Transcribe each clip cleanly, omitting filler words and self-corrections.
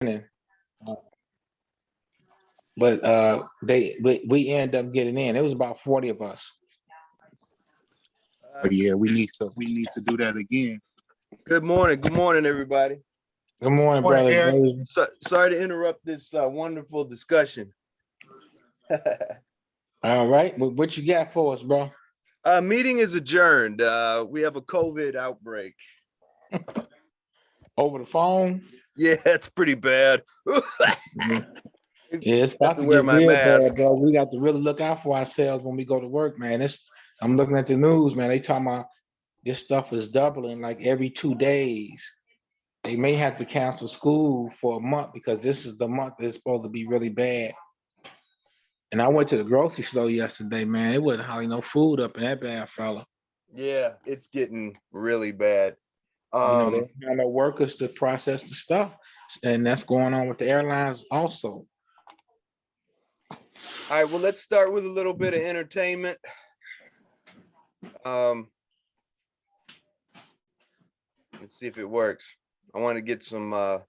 but we end up getting in. It was about 40 of us. Yeah, we need to do that again. Good morning, everybody. Good morning, brother. Sorry to interrupt this wonderful discussion. All right, what you got for us, bro? Meeting is adjourned. We have a COVID outbreak. Over the phone? Yeah, it's pretty bad. Yeah, it's about to wear get my real mask. bad, bro. We got to really look out for ourselves when we go to work, man. I'm looking at the news, man. They talking about this stuff is doubling like every 2 days. They may have to cancel school for a month because this is the month that's supposed to be really bad. And I went to the grocery store yesterday, man. It wasn't hardly no food up in that bad, fella. Yeah, it's getting really bad. They don't have no workers to process the stuff. And that's going on with the airlines also. All right, well, let's start with a little bit of entertainment. Let's see if it works. I want to get some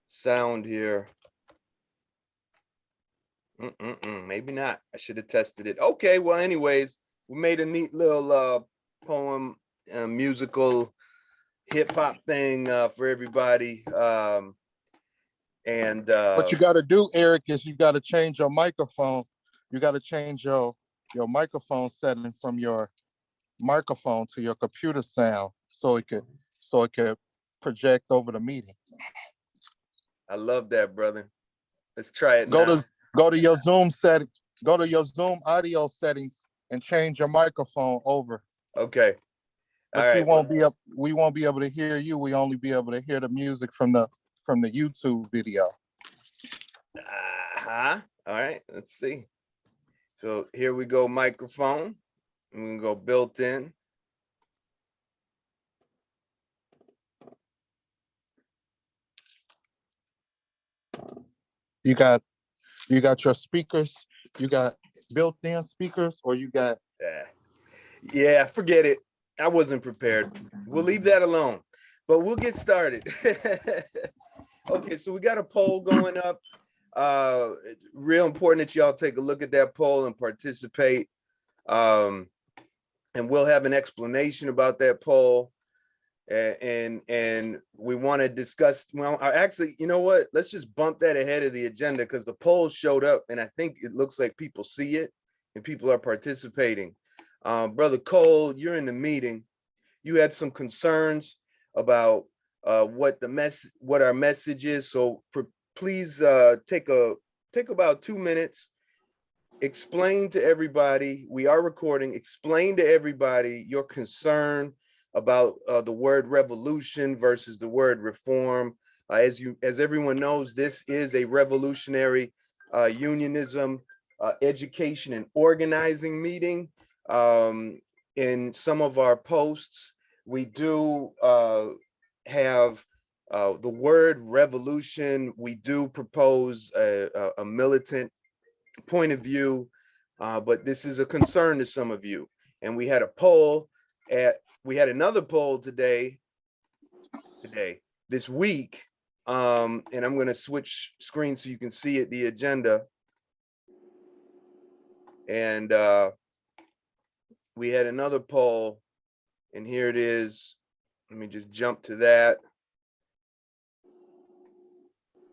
sound here. Maybe not. I should have tested it. Okay, well, anyways, we made a neat little poem, musical hip-hop thing for everybody. What you got to do, Eric, is you got to change your microphone. You got to change your microphone setting from your microphone to your computer sound so it could project over the meeting. I love that, brother. Let's try it now. Go to your Zoom setting. Go to your Zoom audio settings and change your microphone over. Okay. But all right, we won't be able to hear you. We only be able to hear the music from the YouTube video. All right, let's see. So here we go, microphone. I'm gonna go built in. You got your speakers. You got built-in speakers, or you got? Yeah, forget it. I wasn't prepared. We'll leave that alone, but we'll get started. Okay, so we got a poll going up. It's real important that y'all take a look at that poll and participate. And we'll have an explanation about that poll. And we want to discuss, well, actually, you know what? Let's just bump that ahead of the agenda because the poll showed up and I think it looks like people see it and people are participating. Brother Cole, you're in the meeting. You had some concerns about what our message is. So please take about 2 minutes, explain to everybody, we are recording, explain to everybody your concern about the word revolution versus the word reform. As everyone knows, this is a revolutionary unionism education and organizing meeting. In some of our posts, we do have the word revolution. We do propose a militant point of view, but this is a concern to some of you. And we had a poll we had another poll this week, and I'm going to switch screens so you can see it, the agenda. And we had another poll, and here it is. Let me just jump to that.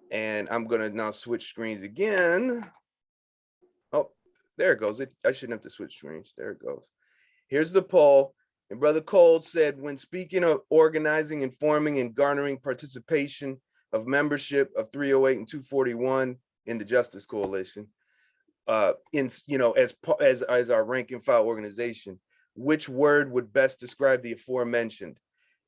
And I'm going to now switch screens again. Oh, there it goes. I shouldn't have to switch screens. There it goes. Here's the poll. And Brother Cole said, when speaking of organizing, informing, and garnering participation of membership of 308 and 241 in the Justice Coalition, as our rank and file organization, which word would best describe the aforementioned?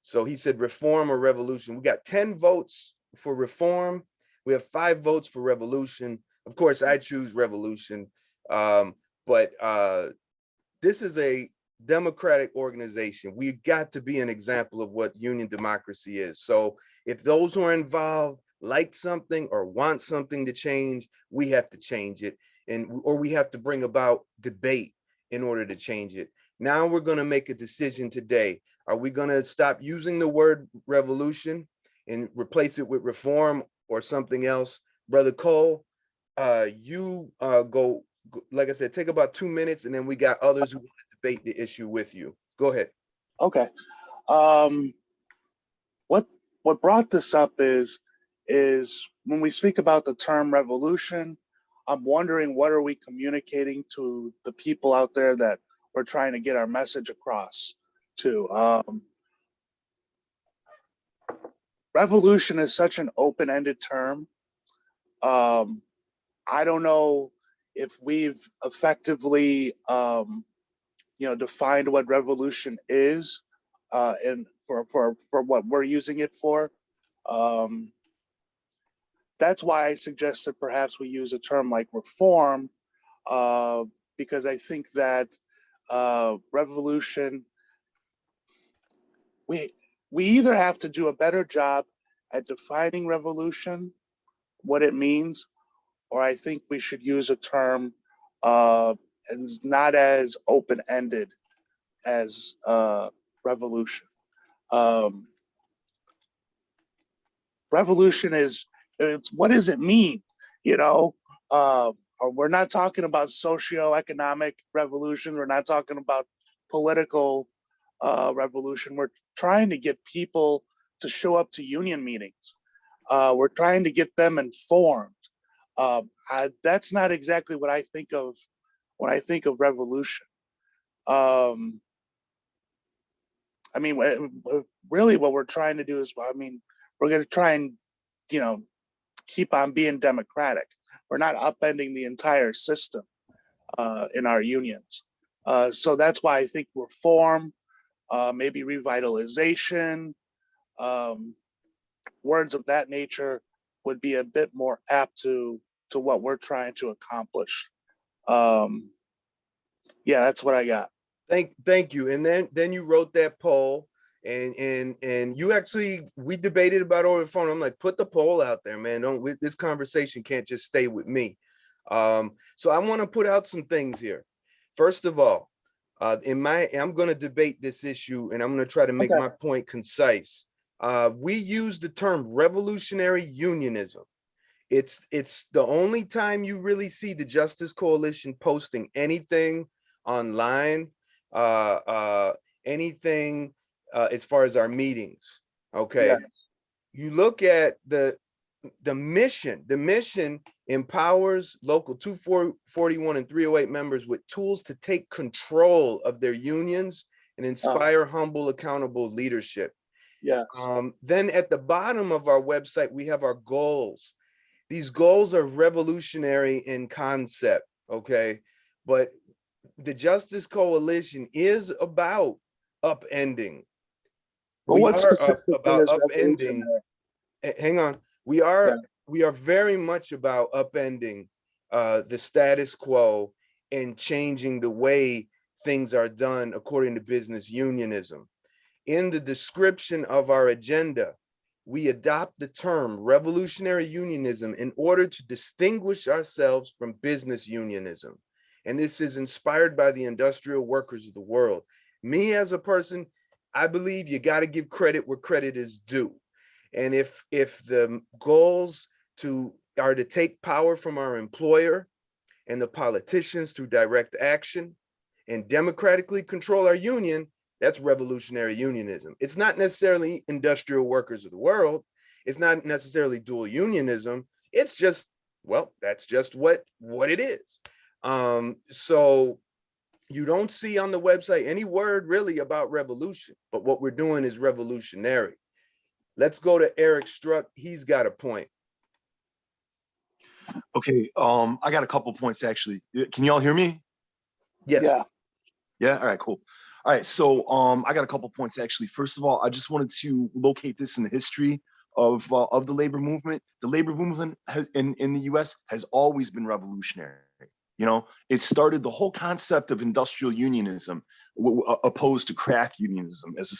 So he said reform or revolution. We got 10 votes for reform. We have 5 votes for revolution. Of course, I choose revolution, but this is a democratic organization. We've got to be an example of what union democracy is. So if those who are involved like something or want something to change, we have to change it, or we have to bring about debate in order to change it. Now we're going to make a decision today. Are we going to stop using the word revolution and replace it with reform, or something else. Brother Cole, you go, like I said, take about 2 minutes, and then we got others who want to debate the issue with you. Go ahead. Okay. What brought this up is when we speak about the term revolution, I'm wondering, what are we communicating to the people out there that we're trying to get our message across to? Revolution is such an open-ended term. I don't know if we've effectively, defined what revolution is, and for what we're using it for. That's why I suggested perhaps we use a term like reform, because I think that revolution, we either have to do a better job at defining revolution, what it means, or I think we should use a term and not as open-ended as revolution. Revolution what does it mean? We're not talking about socio-economic revolution. We're not talking about political revolution. We're trying to get people to show up to union meetings. We're trying to get them informed. That's not exactly what I think of when I think of revolution. Really what we're trying to do is, we're going to try and, keep on being democratic. We're not upending the entire system in our unions. So that's why I think reform, maybe revitalization, words of that nature would be a bit more apt to what we're trying to accomplish. Yeah, that's what I got. Thank you. And then you wrote that poll, and you actually, we debated about over the phone. I'm like, put the poll out there, man. This conversation can't just stay with me. So I want to put out some things here. First of all, I'm going to debate this issue, and I'm going to try to make my point concise. We use the term revolutionary unionism. It's the only time you really see the Justice Coalition posting anything online, anything as far as our meetings. Okay. Yeah. You look at the mission. The mission empowers local 241 and 308 members with tools to take control of their unions and inspire humble, accountable leadership. Yeah. Then at the bottom of our website, we have our goals. These goals are revolutionary in concept, okay? But the Justice Coalition is about upending. We are about upending. Hang on. We are very much about upending the status quo and changing the way things are done according to business unionism. In the description of our agenda, we adopt the term revolutionary unionism in order to distinguish ourselves from business unionism. And this is inspired by the industrial workers of the world. Me as a person, I believe you got to give credit where credit is due. And if the goals are to take power from our employer and the politicians through direct action and democratically control our union, that's revolutionary unionism. It's not necessarily industrial workers of the world. It's not necessarily dual unionism. It's just, well, that's just what it is. So you don't see on the website any word really about revolution, but what we're doing is revolutionary. Let's go to Eric Struck. He's got a point. Okay, I got a couple points actually. Can y'all hear me? Yes. Yeah. All right, cool. All right, so I got a couple points actually. First of all, I just wanted to locate this in the history of the labor movement. The labor movement in the U.S. has always been revolutionary. You know, it started the whole concept of industrial unionism opposed to craft unionism, as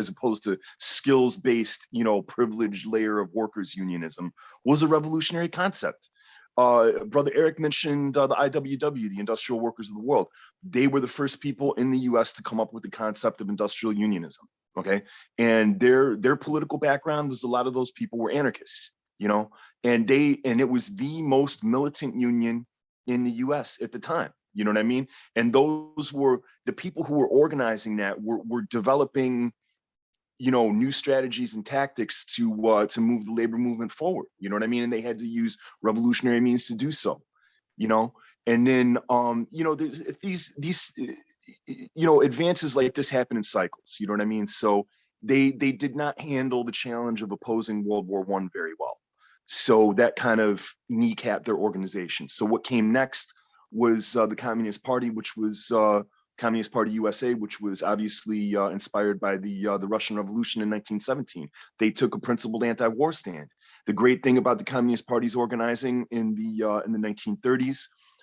opposed to skills-based, privileged layer of workers unionism, was a revolutionary concept. Brother Eric mentioned the IWW, the Industrial Workers of the World. They were the first people in the U.S. to come up with the concept of industrial unionism. Okay, and their political background was a lot of those people were anarchists. you know, and it was the most militant union in the US at the time. You know what I mean? And those were the people who were organizing that were developing, you know, new strategies and tactics to move the labor movement forward. You know what I mean? And they had to use revolutionary means to do so, you know. And then you know, there's these you know, advances like this happen in cycles. You know what I mean? So they did not handle the challenge of opposing World War I very well. So that kind of kneecapped their organization. So what came next was the Communist Party, which was Communist Party USA, which was obviously inspired by the Russian Revolution in 1917. They took a principled anti-war stand. The great thing about the Communist Party's organizing in the 1930s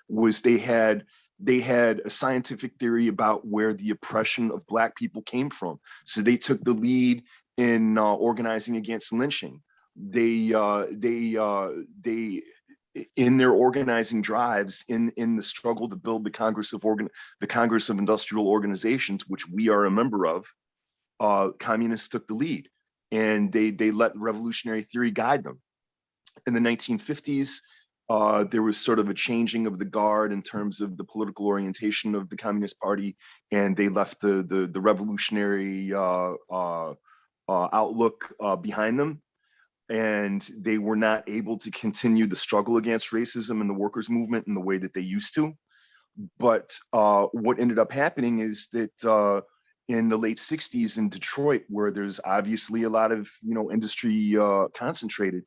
was they had a scientific theory about where the oppression of Black people came from. So they took the lead in organizing against lynching. They in their organizing drives in the struggle to build the Congress of Industrial Organizations, which we are a member of, communists took the lead, and they let revolutionary theory guide them. In the 1950s, there was sort of a changing of the guard in terms of the political orientation of the Communist Party, and they left the revolutionary outlook behind them. And they were not able to continue the struggle against racism and the workers' movement in the way that they used to. But what ended up happening is that in the late 60s in Detroit, where there's obviously a lot of, you know, industry concentrated,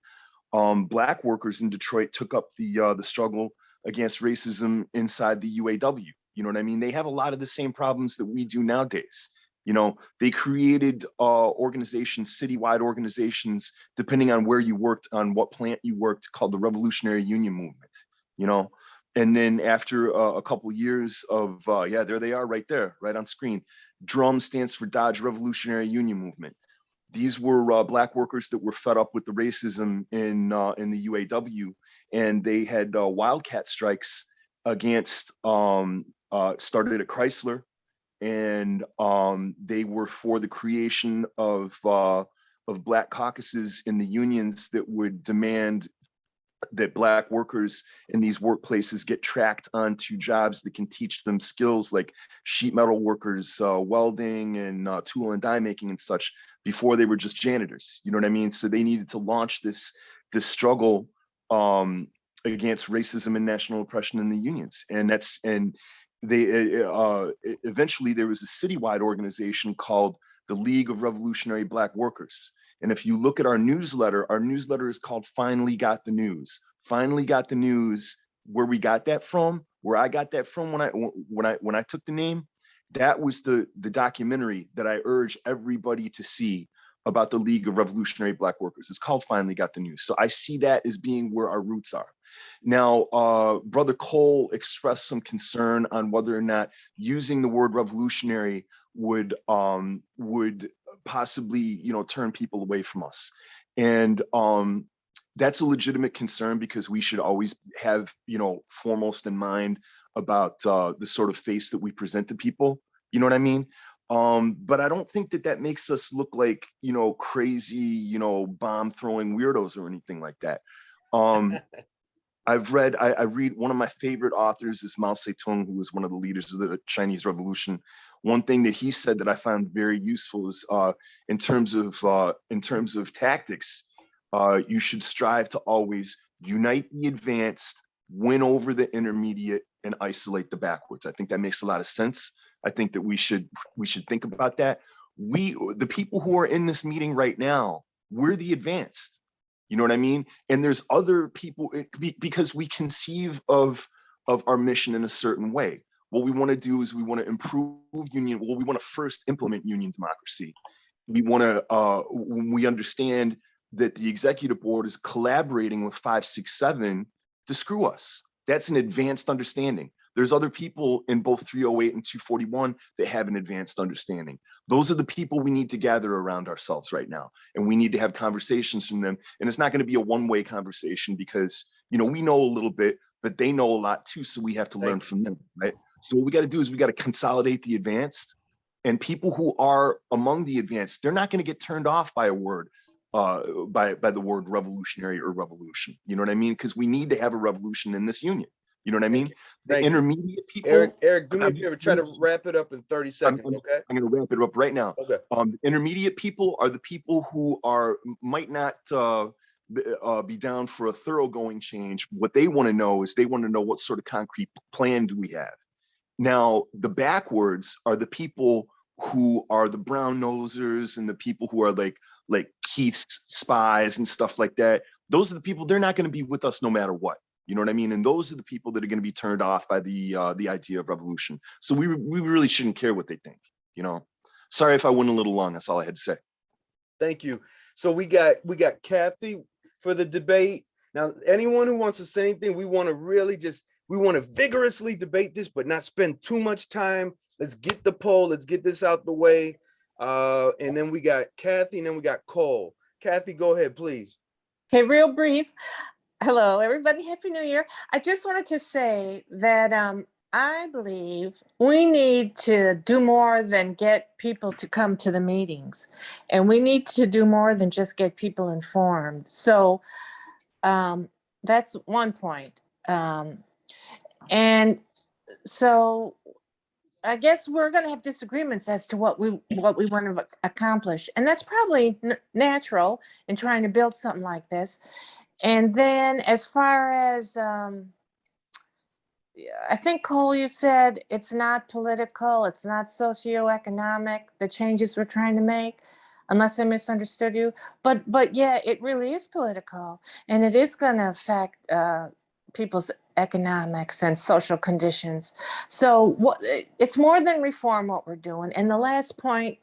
Black workers in Detroit took up the struggle against racism inside the UAW. You know what I mean? They have a lot of the same problems that we do nowadays. You know, they created organizations, citywide organizations, depending on where you worked, on what plant you worked, called the Revolutionary Union Movement, you know. And then after a couple years of, yeah, there they are right there, right on screen. DRUM stands for Dodge Revolutionary Union Movement. These were Black workers that were fed up with the racism in the UAW, and they had wildcat strikes against, started at Chrysler, and they were for the creation of Black caucuses in the unions that would demand that Black workers in these workplaces get tracked onto jobs that can teach them skills like sheet metal workers, welding, and tool and die making and such, before they were just janitors. You know what I mean? So they needed to launch this struggle against racism and national oppression in the unions, and they eventually there was a citywide organization called the League of Revolutionary Black Workers. And if you look at our newsletter is called Finally Got the News. Finally Got the News. Where we got that from, where I got that from when I took the name, that was the documentary that I urge everybody to see about the League of Revolutionary Black Workers. It's called Finally Got the News. So I see that as being where our roots are. Now, Brother Cole expressed some concern on whether or not using the word revolutionary would possibly, you know, turn people away from us. And that's a legitimate concern, because we should always have, you know, foremost in mind about the sort of face that we present to people. You know what I mean? But I don't think that makes us look like, you know, crazy, you know, bomb throwing weirdos or anything like that. I read one of my favorite authors is Mao Zedong, who was one of the leaders of the Chinese Revolution. One thing that he said that I found very useful is in terms of tactics, you should strive to always unite the advanced, win over the intermediate, and isolate the backwards. I think that makes a lot of sense. I think that we should think about that. The people who are in this meeting right now, we're the advanced. You know what I mean? And there's other people, because we conceive of our mission in a certain way. What we want to do is we want to improve union. Well, we want to first implement union democracy. We want to, when we understand that the executive board is collaborating with 5, 6, 7 to screw us. That's an advanced understanding. There's other people in both 308 and 241 that have an advanced understanding. Those are the people we need to gather around ourselves right now. And we need to have conversations from them. And it's not going to be a one-way conversation, because, you know, we know a little bit, but they know a lot too. So we have to learn from them, right? So what we got to do is we got to consolidate the advanced, and people who are among the advanced, they're not going to get turned off by a word. by the word revolutionary or revolution. You know what I mean? Because we need to have a revolution in this union. You know what I mean? The Thank you. intermediate people. Eric, do me a favor. Try to wrap it up in 30 seconds, okay? I'm going to wrap it up right now. Okay. Intermediate people are the people who might not be down for a thoroughgoing change. What they want to know is they want to know what sort of concrete plan do we have. Now, the backwards are the people who are the brown nosers and the people who are like Keith's spies and stuff like that. Those are the people, they're not going to be with us no matter what. You know what I mean? And those are the people that are going to be turned off by the idea of revolution. So we really shouldn't care what they think, you know? Sorry if I went a little long. That's all I had to say. Thank you. So we got Kathy for the debate. Now, anyone who wants to say anything, we want to vigorously debate this, but not spend too much time. Let's get the poll. Let's get this out the way. And then we got Kathy, and then we got Cole. Kathy, go ahead, please. Okay, real brief. Hello, everybody. Happy New Year. I just wanted to say that I believe we need to do more than get people to come to the meetings. And we need to do more than just get people informed. So that's one point. And so I guess we're going to have disagreements as to what we want to accomplish. And that's probably natural in trying to build something like this. And then as far as, I think, Cole, you said it's not political, it's not socioeconomic, the changes we're trying to make, unless I misunderstood you. But yeah, it really is political, and it is going to affect people's economics and social conditions. So it's more than reform what we're doing. And the last point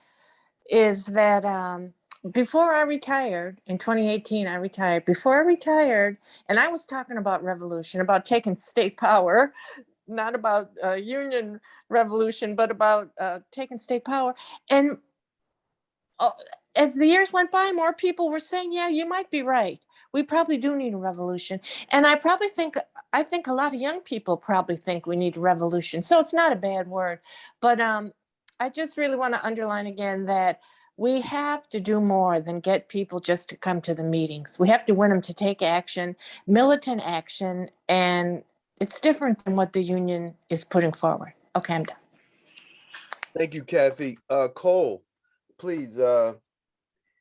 is that before I retired, in 2018, I retired. Before I retired, and I was talking about revolution, about taking state power, not about union revolution, but about taking state power. And as the years went by, more people were saying, yeah, you might be right. We probably do need a revolution. And I think a lot of young people probably think we need a revolution. So it's not a bad word. But I just really want to underline again that we have to do more than get people just to come to the meetings. We have to win them to take action, militant action, and it's different than what the union is putting forward. Okay, I'm done. Thank you, Kathy. Cole, please.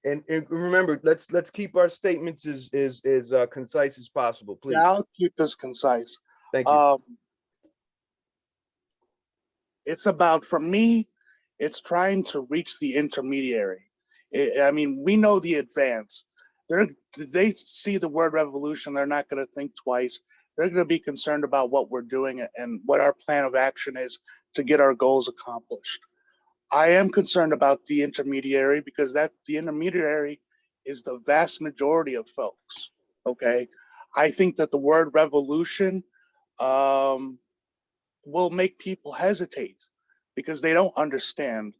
And remember, let's keep our statements as concise as possible, please. Yeah, I'll keep this concise. Thank you. It's about, for me, it's trying to reach the intermediary. I mean, we know the advance. They see the word revolution, they're not going to think twice. They're going to be concerned about what we're doing and what our plan of action is to get our goals accomplished. I am concerned about the intermediary because the intermediary is the vast majority of folks, okay? I think that the word revolution will make people hesitate because they don't understand.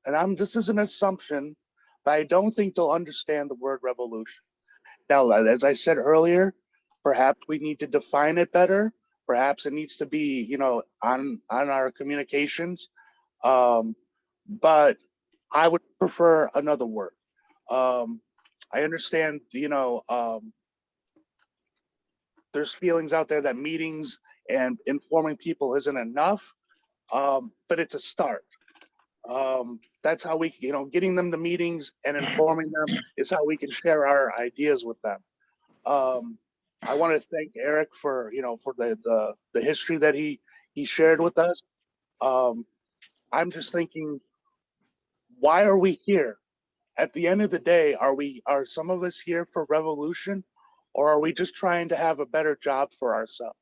And this is an assumption, but I don't think they'll understand the word revolution. Now, as I said earlier, perhaps we need to define it better. Perhaps it needs to be, you know, on our communications. But I would prefer another word. I understand, you know, there's feelings out there that meetings and informing people isn't enough, but it's a start. That's how we, you know, getting them to meetings and informing them is how we can share our ideas with them. I want to thank Eric for, you know, for the history that he shared with us. I'm just thinking, why are we here? At the end of the day, are some of us here for revolution, or are we just trying to have a better job for ourselves?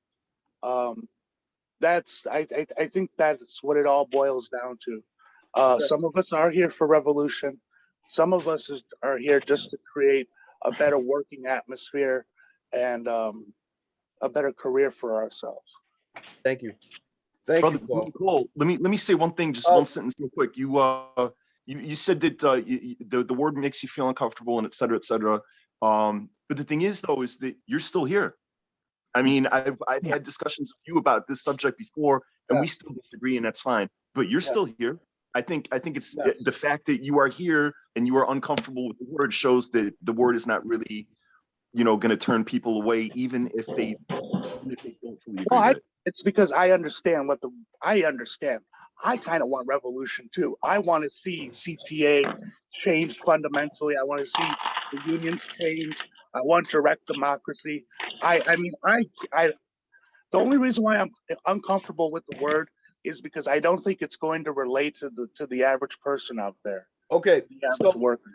I think that's what it all boils down to. Some of us are here for revolution. Some of us are here just to create a better working atmosphere and a better career for ourselves. Thank you. Thank Brother, you, Paul. Cole, let me say one thing, just one sentence real quick. You said that the word makes you feel uncomfortable and et cetera, et cetera. But the thing is, though, is that you're still here. I mean, I've had discussions with you about this subject before, and we still disagree, and that's fine. But you're still here. I think it's Yeah. the fact that you are here and you are uncomfortable with the word shows that the word is not really, going to turn people away, even if they don't fully agree Well, with it. it's because I understand I understand. I kind of want revolution too. I want to see CTA changed fundamentally. I want to see the unions changed. I want direct democracy. I mean, the only reason why I'm uncomfortable with the word is because I don't think it's going to relate to the average person out there. Okay, The average so worker.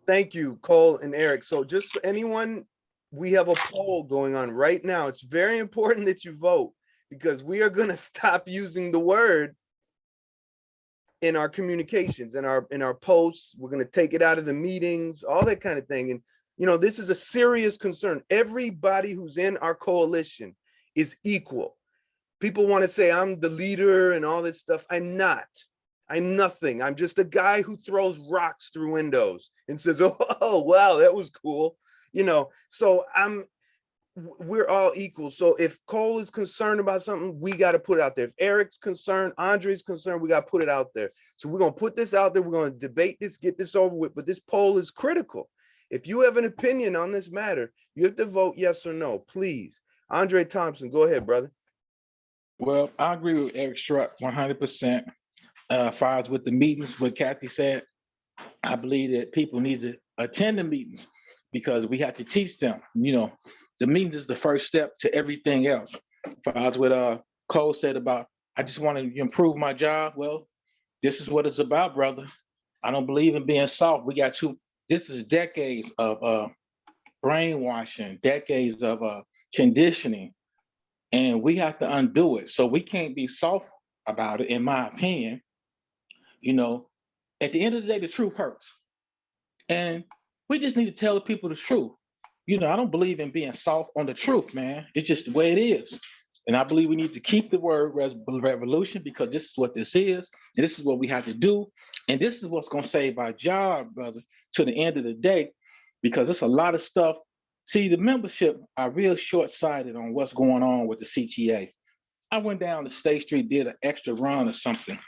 thank you, Cole and Eric. So just so anyone, we have a poll going on right now. It's very important that you vote because we are going to stop using the word in our communications, in our posts. We're going to take it out of the meetings, all that kind of thing. And, this is a serious concern. Everybody who's in our coalition is equal. People want to say I'm the leader and all this stuff. I'm not. I'm nothing. I'm just a guy who throws rocks through windows and says, oh, wow, that was cool. So we're all equal. So if Cole is concerned about something, we got to put it out there. If Eric's concerned, Andre's concerned, we got to put it out there. So we're going to put this out there. We're going to debate this, get this over with. But this poll is critical. If you have an opinion on this matter, you have to vote yes or no, please. Andre Thompson, go ahead, brother. Well, I agree with Eric Struck 100%. As far as with the meetings, what Kathy said, I believe that people need to attend the meetings because we have to teach them. The meetings is the first step to everything else. As far as what Cole said about, I just want to improve my job. Well, this is what it's about, brother. I don't believe in being soft. This is decades of brainwashing, decades of conditioning, and we have to undo it. So we can't be soft about it, in my opinion. At the end of the day, the truth hurts. And we just need to tell the people the truth. I don't believe in being soft on the truth, man. It's just the way it is. And I believe we need to keep the word revolution because this is what this is. And this is what we have to do. And this is what's going to save our job, brother, to the end of the day, because it's a lot of stuff. See, the membership are real short-sighted on what's going on with the CTA. I went down to State Street, did an extra run or something.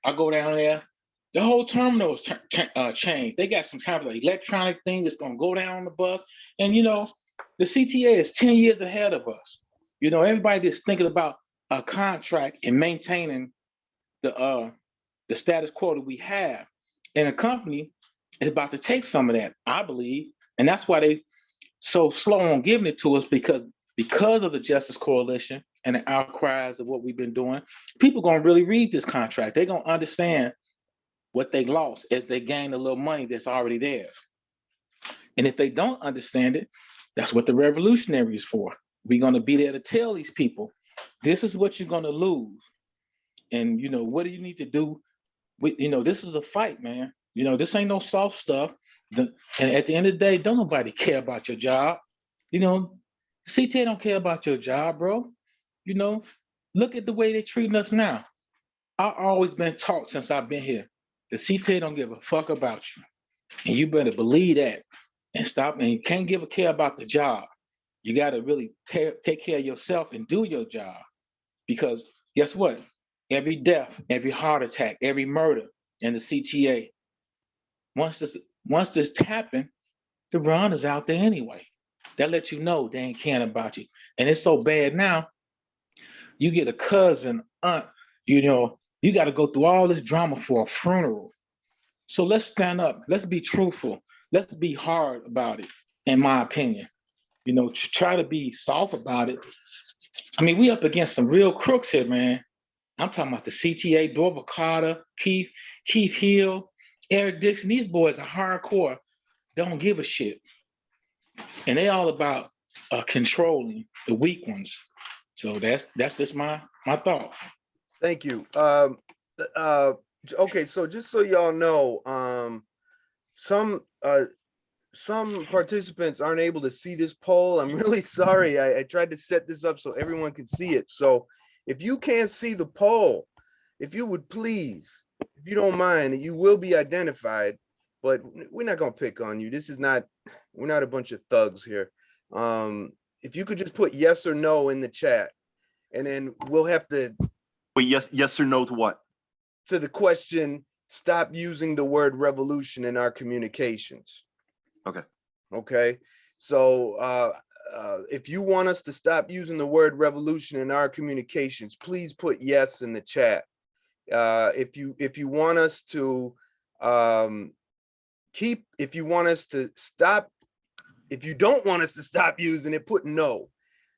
I go down there, the whole terminal is changed. They got some kind of electronic thing that's gonna go down on the bus. And the CTA is 10 years ahead of us. Everybody is thinking about a contract and maintaining the status quo that we have. And a company is about to take some of that, I believe. And that's why they so slow on giving it to us because of the Justice Coalition and the outcries of what we've been doing. People gonna really read this contract. They're gonna understand what they lost as they gain a little money that's already theirs. And if they don't understand it, that's what the revolutionary is for. We're going to be there to tell these people, this is what you're going to lose. And, what do you need to do? This is a fight, man. This ain't no soft stuff. And at the end of the day, don't nobody care about your job. CTA don't care about your job, bro. Look at the way they're treating us now. I've always been taught since I've been here. The CTA don't give a fuck about you. And you better believe that and stop. And you can't give a care about the job. You got to really take care of yourself and do your job. Because guess what? Every death, every heart attack, every murder in the CTA, once this happened, the run is out there anyway. That lets you know they ain't caring about you. And it's so bad now, you get a cousin, aunt, you got to go through all this drama for a funeral. So let's stand up. Let's be truthful. Let's be hard about it, in my opinion. Try to be soft about it. I mean, we up against some real crooks here, man. I'm talking about the CTA, Dorval Carter, Keith Hill, Eric Dixon. These boys are hardcore. Don't give a shit. And they all about controlling the weak ones. So that's just my thought. Thank you. Okay, so just so y'all know, some participants aren't able to see this poll. I'm really sorry. I tried to set this up so everyone could see it. So if you can't see the poll, if you would please, if you don't mind, you will be identified, but we're not gonna pick on you. We're not a bunch of thugs here. If you could just put yes or no in the chat, and then we'll have to. Wait, yes or no to what? to the question, stop using the word revolution in our communications. Okay. Okay. So if you want us to stop using the word revolution in our communications, please put yes in the chat. If you want us to if you want us to stop, if you don't want us to stop using it, put no.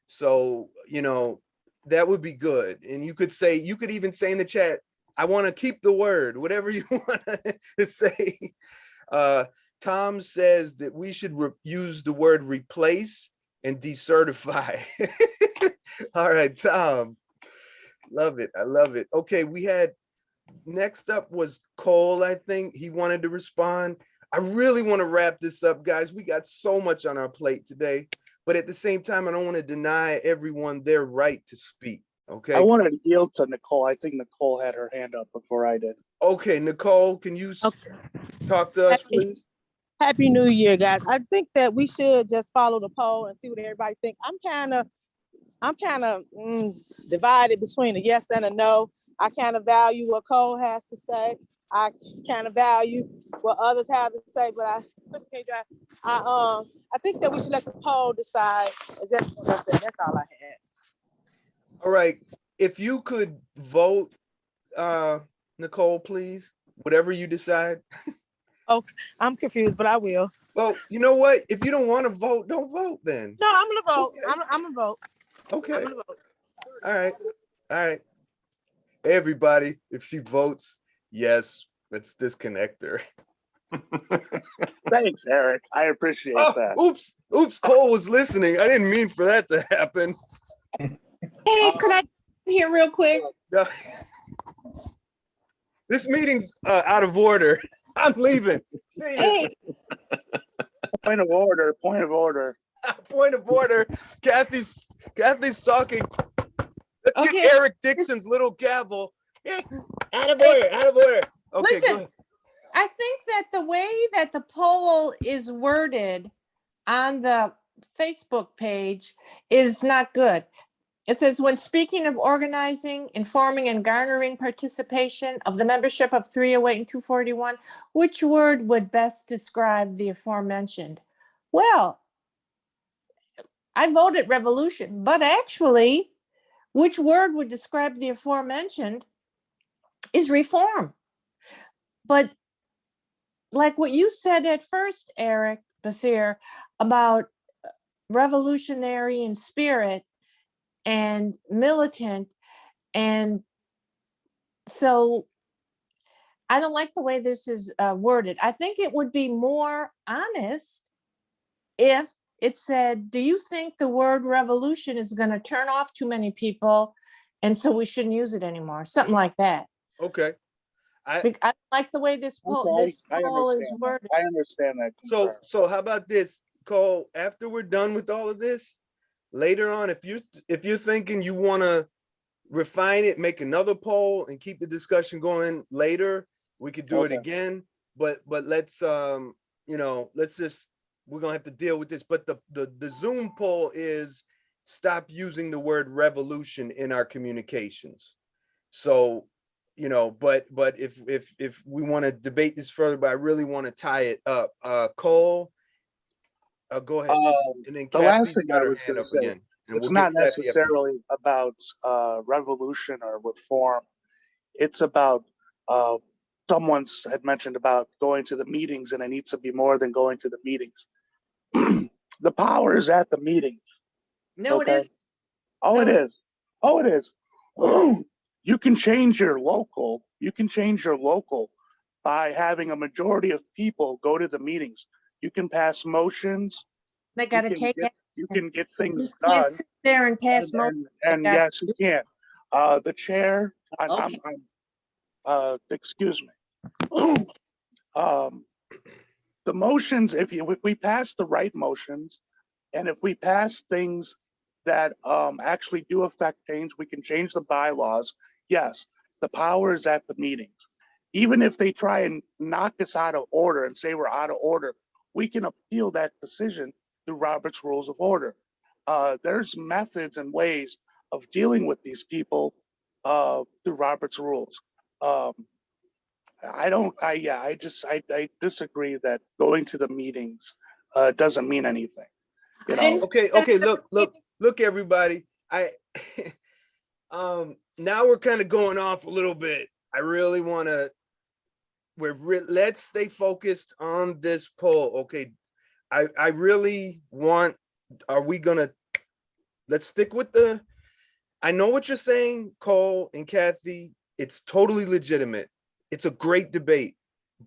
So, you know, that would be good. And you could even say in the chat, I want to keep the word, whatever you want to say. Tom says that we should use the word replace and decertify. All right, Tom. Love it. I love it. Okay, we had, next up was Cole, I think. He wanted to respond. I really want to wrap this up, guys. We got so much on our plate today, but at the same time, I don't want to deny everyone their right to speak. Okay. I wanted to yield to Nicole. I think Nicole had her hand up before I did. Okay, Nicole, can you talk to us, please? Happy New Year, guys. I think that we should just follow the poll and see what everybody thinks. I'm kind of divided between a yes and a no. I kind of value what Cole has to say. I kind of value what others have to say, but I think that we should let the poll decide. That's all I had. All right. If you could vote, Nicole, please, whatever you decide. Oh, I'm confused, but I will. Well, you know what? If you don't want to vote, don't vote then. No, I'm gonna vote. Okay. I'm gonna vote. Okay. I'm gonna vote. All right. All right. Everybody, if she votes yes, let's disconnect her. Thanks, Eric. I appreciate that. Oops, Cole was listening. I didn't mean for that to happen. Hey, could I hear real quick? This meeting's out of order. I'm leaving. See ya. Hey, Point of order. Point of order. Point of order. Kathy's talking. Let's Okay. get Eric Dixon's little gavel. Out of order. Out of order. Okay. Listen, go ahead. I think that the way that the poll is worded on the Facebook page is not good. It says, when speaking of organizing, informing, and garnering participation of the membership of 308 and 241, which word would best describe the aforementioned? Well, I voted revolution, but actually, which word would describe the aforementioned is reform. But like what you said at first, Eric Basir, about revolutionary in spirit and militant, and so I don't like the way this is worded. I think it would be more honest if it said, do you think the word revolution is going to turn off too many people, and so we shouldn't use it anymore? Something like that. Okay. I like the way this poll, Okay, this poll is worded. I understand that concern. So how about this, Cole? After we're done with all of this, later on, if you're thinking you want to refine it, make another poll, and keep the discussion going later, we could do it again. But let's let's just, we're gonna have to deal with this. But the Zoom poll is stop using the word revolution in our communications. So, but if we want to debate this further, but I really want to tie it up. Cole, go ahead. And then The last Kathy's thing got I her was hand gonna up say, again. And it's we'll not get Kathy after. necessarily about revolution or reform. It's about someone had mentioned about going to the meetings, and it needs to be more than going to the meetings. The power is at the meeting. No, Okay? it is. Oh, No. it is. Oh, it is. You can change your local. You can change your local by having a majority of people go to the meetings. You can pass motions. They got to take it. You can get You things just can't done. sit there and pass motions. And They gotta yes, you can. The chair. Okay. Excuse me. The motions. If we pass the right motions, and if we pass things that actually do affect change, we can change the bylaws. Yes, the power is at the meetings. Even if they try and knock us out of order and say we're out of order, we can appeal that decision through Robert's Rules of Order. There's methods and ways of dealing with these people through Robert's Rules. I disagree that going to the meetings doesn't mean anything. You know, And Okay, look, everybody. Now we're kind of going off a little bit. I really want to, let's stay focused on this poll. Okay, I really want, let's stick with I know what you're saying, Cole and Kathy. It's totally legitimate. It's a great debate,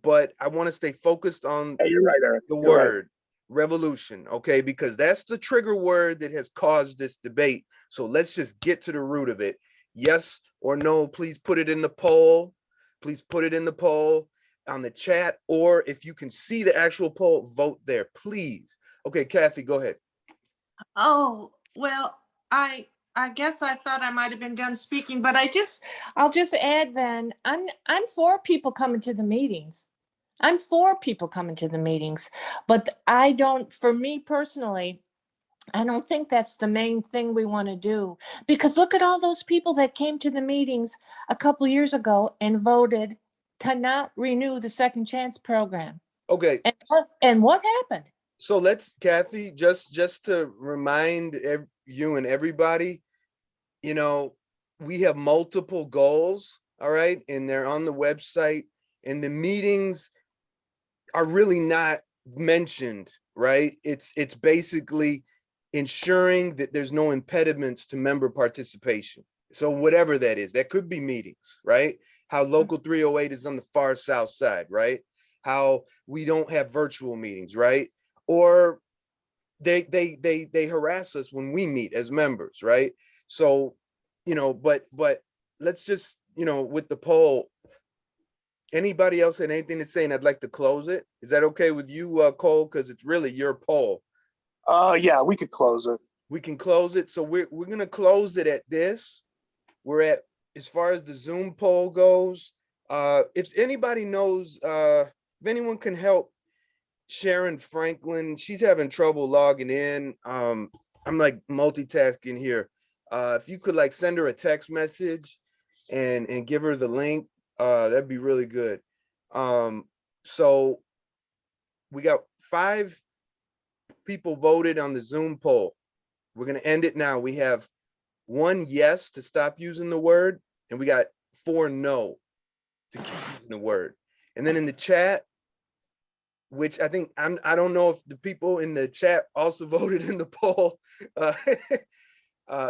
but I want to stay focused on you're right, Eric. the You're right. word revolution, okay? Because that's the trigger word that has caused this debate. So let's just get to the root of it. Yes or no, please put it in the poll. Please put it in the poll on the chat, or if you can see the actual poll, vote there, please. Okay, Kathy, go ahead. oh, well, I guess I thought I might have been done speaking, but I'll just add then, I'm for people coming to the meetings. I'm for people coming to the meetings, but I don't, for me personally, I don't think that's the main thing we want to do, because look at all those people that came to the meetings a couple years ago and voted to not renew the second chance program. Okay. And what happened? So let's, Kathy, just to remind you and everybody, you know, we have multiple goals, all right? And they're on the website, and the meetings are really not mentioned, right? It's basically ensuring that there's no impediments to member participation. So whatever that is, that could be meetings, right? How Local 308 is on the far south side, right? How we don't have virtual meetings, right? Or they harass us when we meet as members, right? So, you know, but let's just, you know, with the poll, anybody else had anything to say, and I'd like to close it. Is that okay with you, Cole? Because it's really your poll. Yeah, we could close it. We can close it. So we're gonna close it at this. We're at, as far as the Zoom poll goes, if anybody knows, if anyone can help Sharon Franklin, she's having trouble logging in. I'm like multitasking here. If you could like send her a text message and give her the link, that'd be really good. So we got 5 people voted on the Zoom poll. We're gonna end it now. We have 1 yes to stop using the word, and we got 4 no to keep using the word. And then in the chat, which I think I don't know if the people in the chat also voted in the poll,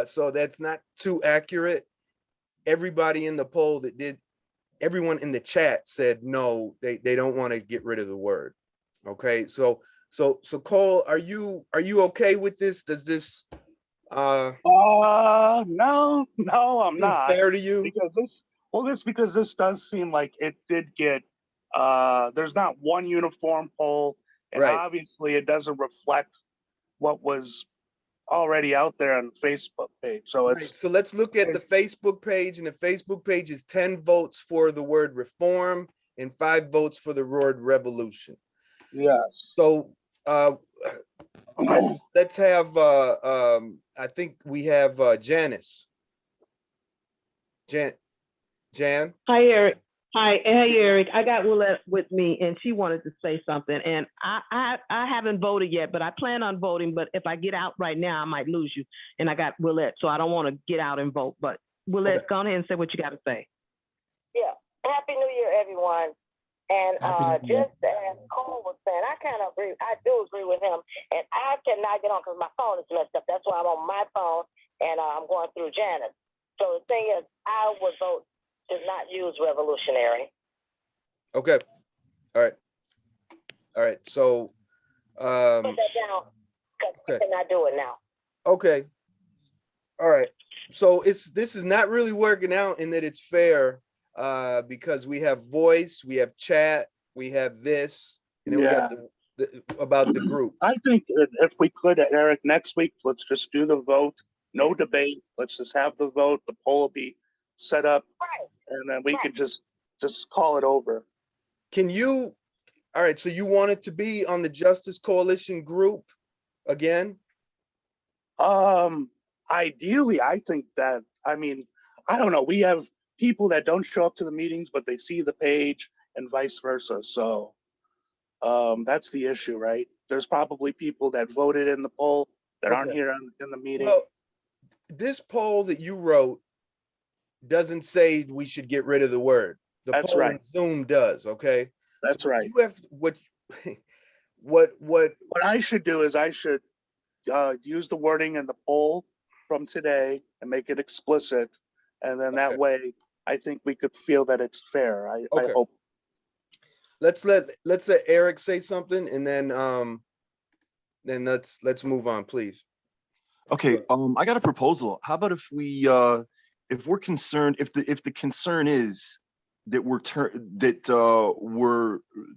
so that's not too accurate. Everybody in the poll that did, everyone in the chat said no, they don't want to get rid of the word. Okay, so Cole, are you okay with this? Does this no, I'm not. Fair to you? Because this does seem like it did get there's not one uniform poll, and Right. obviously it doesn't reflect what was already out there on the Facebook page. So it's So let's look at the Facebook page, and the Facebook page is 10 votes for the word reform and 5 votes for the word revolution. yes. So let's have I think we have Janice. Jan? Hi, Eric. Hi, hey, Eric. I got Willette with me, and she wanted to say something. And I haven't voted yet, but I plan on voting. But if I get out right now, I might lose you. And I got Willette, so I don't want to get out and vote. But Willette, go ahead and say what you got to say. Yeah. Happy New Year, everyone. And just as Cole was saying, I kind of agree. I do agree with him. And I cannot get on because my phone is messed up. That's why I'm on my phone, and I'm going through Janice. So the thing is, I would vote to not use revolutionary. Okay. All right. So Put that down, because I cannot do it now. okay. All right. So this is not really working out in that it's fair, because we have voice, we have chat, we have this, and then we got about the group. I think if we could, Eric, next week, let's just do the vote. No debate. Let's just have the vote. The poll will be set up, Right. and then we could just call it over. Can you? All right. So you want it to be on the Justice Coalition group again? Ideally, I think that, I mean, I don't know. We have people that don't show up to the meetings, but they see the page and vice versa. So that's the issue, right? There's probably people that voted in the poll that aren't here in the meeting. Well, this poll that you wrote doesn't say we should get rid of the word. The That's poll right. in Zoom does, okay? That's So right. you have what What I should do is I should use the wording in the poll from today and make it explicit, and then that way I think we could feel that it's fair. I hope. let's let Eric say something, and then let's move on, please. Okay, I got a proposal. How about if we if we're concerned, if the concern is that we're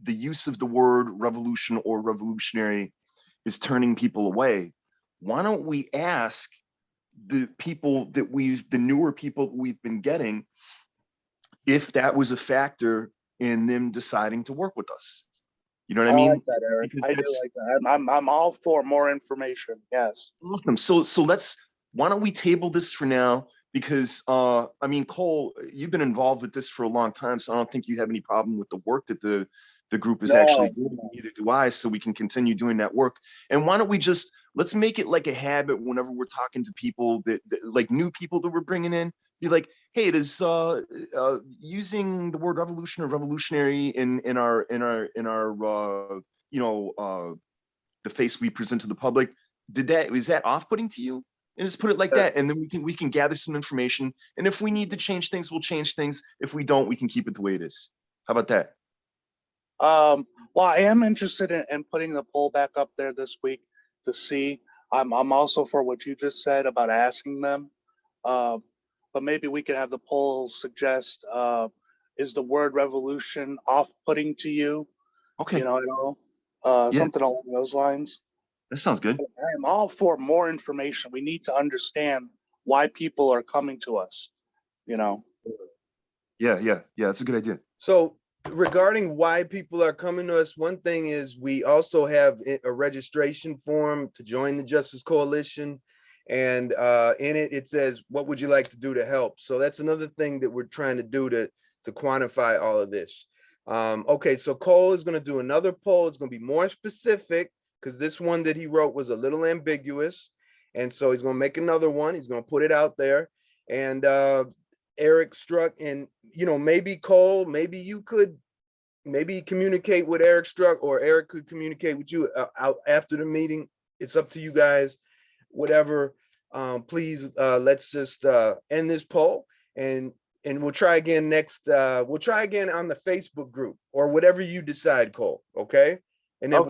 the use of the word revolution or revolutionary is turning people away, why don't we ask the people that the newer people that we've been getting, if that was a factor in them deciding to work with us? You know what I mean? I like that, Eric. I do like that. I'm all for more information. Yes. Awesome. So why don't we table this for now? Because I mean, Cole, you've been involved with this for a long time, so I don't think you have any problem with the work that the group is actually doing. Neither do I. So we can continue doing that work. And why don't we let's make it like a habit whenever we're talking to people that like new people that we're bringing in, be like, hey, it is using the word revolution or revolutionary in our the face we present to the public. Is that off-putting to you? And just put it like that, and then we can gather some information. And if we need to change things, we'll change things. If we don't, we can keep it the way it is. How about that? Well, I am interested in putting the poll back up there this week to see. I'm also for what you just said about asking them. But maybe we could have the poll suggest, is the word revolution off-putting to you? Okay. You know, something along those lines. That sounds good. I am all for more information. We need to understand why people are coming to us, you know? Yeah, that's a good idea. So regarding why people are coming to us, one thing is we also have a registration form to join the Justice Coalition. And in it says, what would you like to do to help? So that's another thing that we're trying to do to quantify all of this. Okay, so Cole is going to do another poll. It's going to be more specific, because this one that he wrote was a little ambiguous. And so he's going to make another one. He's going to put it out there. And Eric Struck, and, maybe Cole, maybe you could communicate with Eric Struck, or Eric could communicate with you out after the meeting. It's up to you guys, whatever. Please, let's just end this poll, and we'll try again we'll try again on the Facebook group, or whatever you decide, Cole. Okay. And then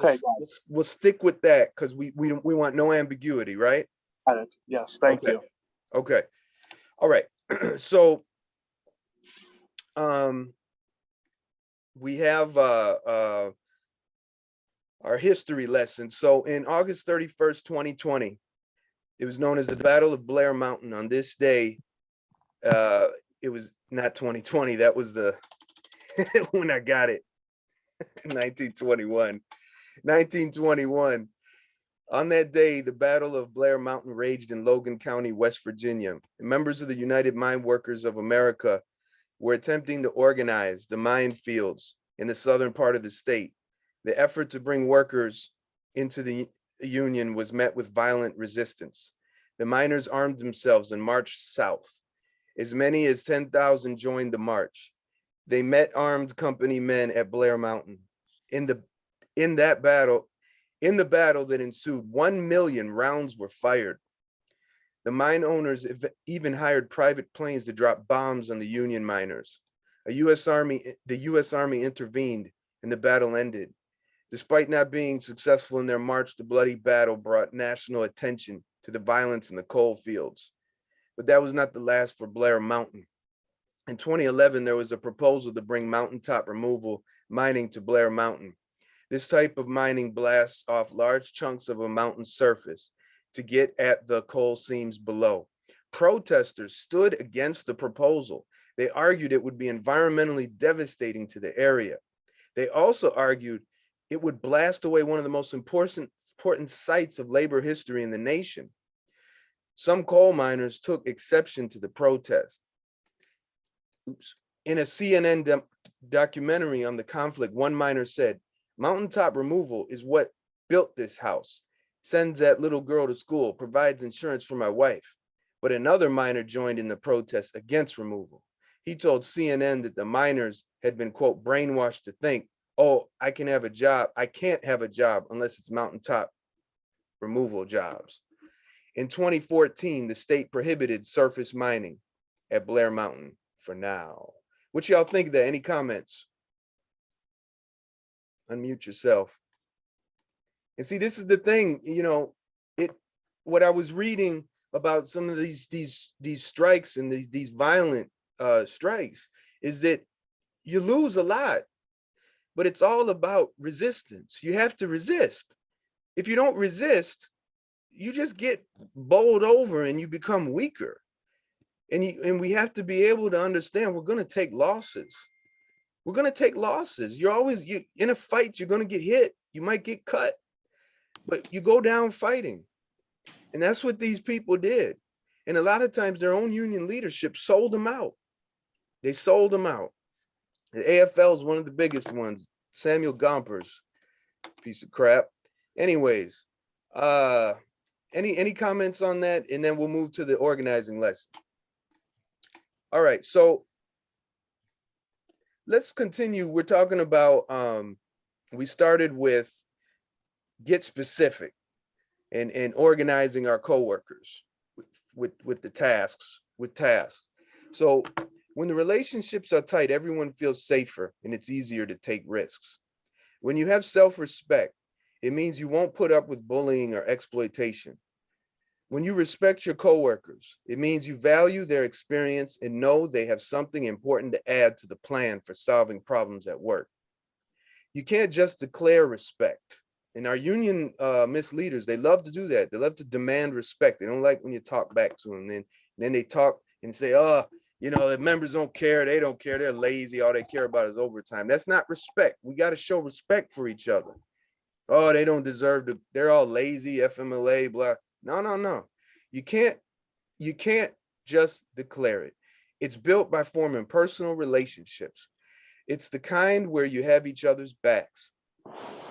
we'll stick with that, because we want no ambiguity, right? Yes, thank you. Okay. All right. So we have our history lesson. So in August 31st, 2020, it was known as the Battle of Blair Mountain. On this day, it was not 2020, that was the when I got it, 1921. On that day, the Battle of Blair Mountain raged in Logan County, West Virginia. The members of the United Mine Workers of America were attempting to organize the mine fields in the southern part of the state. The effort to bring workers into the Union was met with violent resistance. The miners armed themselves and marched south. As many as 10,000 joined the march. They met armed company men at Blair Mountain. In the battle that ensued, 1 million rounds were fired. The mine owners even hired private planes to drop bombs on the Union miners. The U.S. Army intervened, and the battle ended. Despite not being successful in their march, the bloody battle brought national attention to the violence in the coal fields. But that was not the last for Blair Mountain. In 2011, there was a proposal to bring mountaintop removal mining to Blair Mountain. This type of mining blasts off large chunks of a mountain's surface to get at the coal seams below. Protesters stood against the proposal. They argued it would be environmentally devastating to the area. They also argued it would blast away one of the most important sites of labor history in the nation. Some coal miners took exception to the protest. In a CNN documentary on the conflict, one miner said, "Mountaintop removal is what built this house, sends that little girl to school, provides insurance for my wife." But another miner joined in the protest against removal. He told CNN that the miners had been, quote, brainwashed to think, "Oh, I can have a job. I can't have a job unless it's mountaintop removal jobs." In 2014, the state prohibited surface mining at Blair Mountain for now. What y'all think of that? Any comments? Unmute yourself. And see, this is the thing, you know, what I was reading about some of these strikes and these violent strikes is that you lose a lot, but it's all about resistance. You have to resist. If you don't resist, you just get bowled over and you become weaker. And we have to be able to understand we're going to take losses. We're going to take losses. You in a fight, you're going to get hit. You might get cut, but you go down fighting. And that's what these people did. And a lot of times their own union leadership sold them out. They sold them out. The AFL is one of the biggest ones. Samuel Gompers, piece of crap. Anyways, any comments on that? And then we'll move to the organizing lesson. All right, so let's continue. We're talking about, we started with get specific and organizing our coworkers with the tasks, So when the relationships are tight, everyone feels safer and it's easier to take risks. When you have self-respect, it means you won't put up with bullying or exploitation. When you respect your coworkers, it means you value their experience and know they have something important to add to the plan for solving problems at work. You can't just declare respect. And our union misleaders, they love to do that. They love to demand respect. They don't like when you talk back to them. And then they talk and say, "Oh, you know, the members don't care. They don't care. They're lazy. All they care about is overtime." That's not respect. We got to show respect for each other. "Oh, they don't deserve to. They're all lazy, FMLA, blah." No. You can't just declare it. It's built by forming personal relationships. It's the kind where you have each other's backs,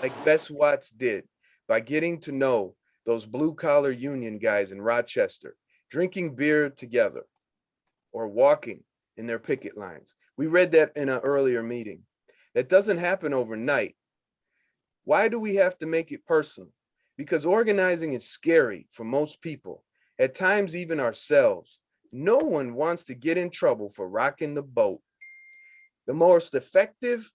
like Bess Watts did by getting to know those blue-collar union guys in Rochester, drinking beer together or walking in their picket lines. We read that in an earlier meeting. That doesn't happen overnight. Why do we have to make it personal? Because organizing is scary for most people, at times even ourselves. No one wants to get in trouble for rocking the boat. The most effective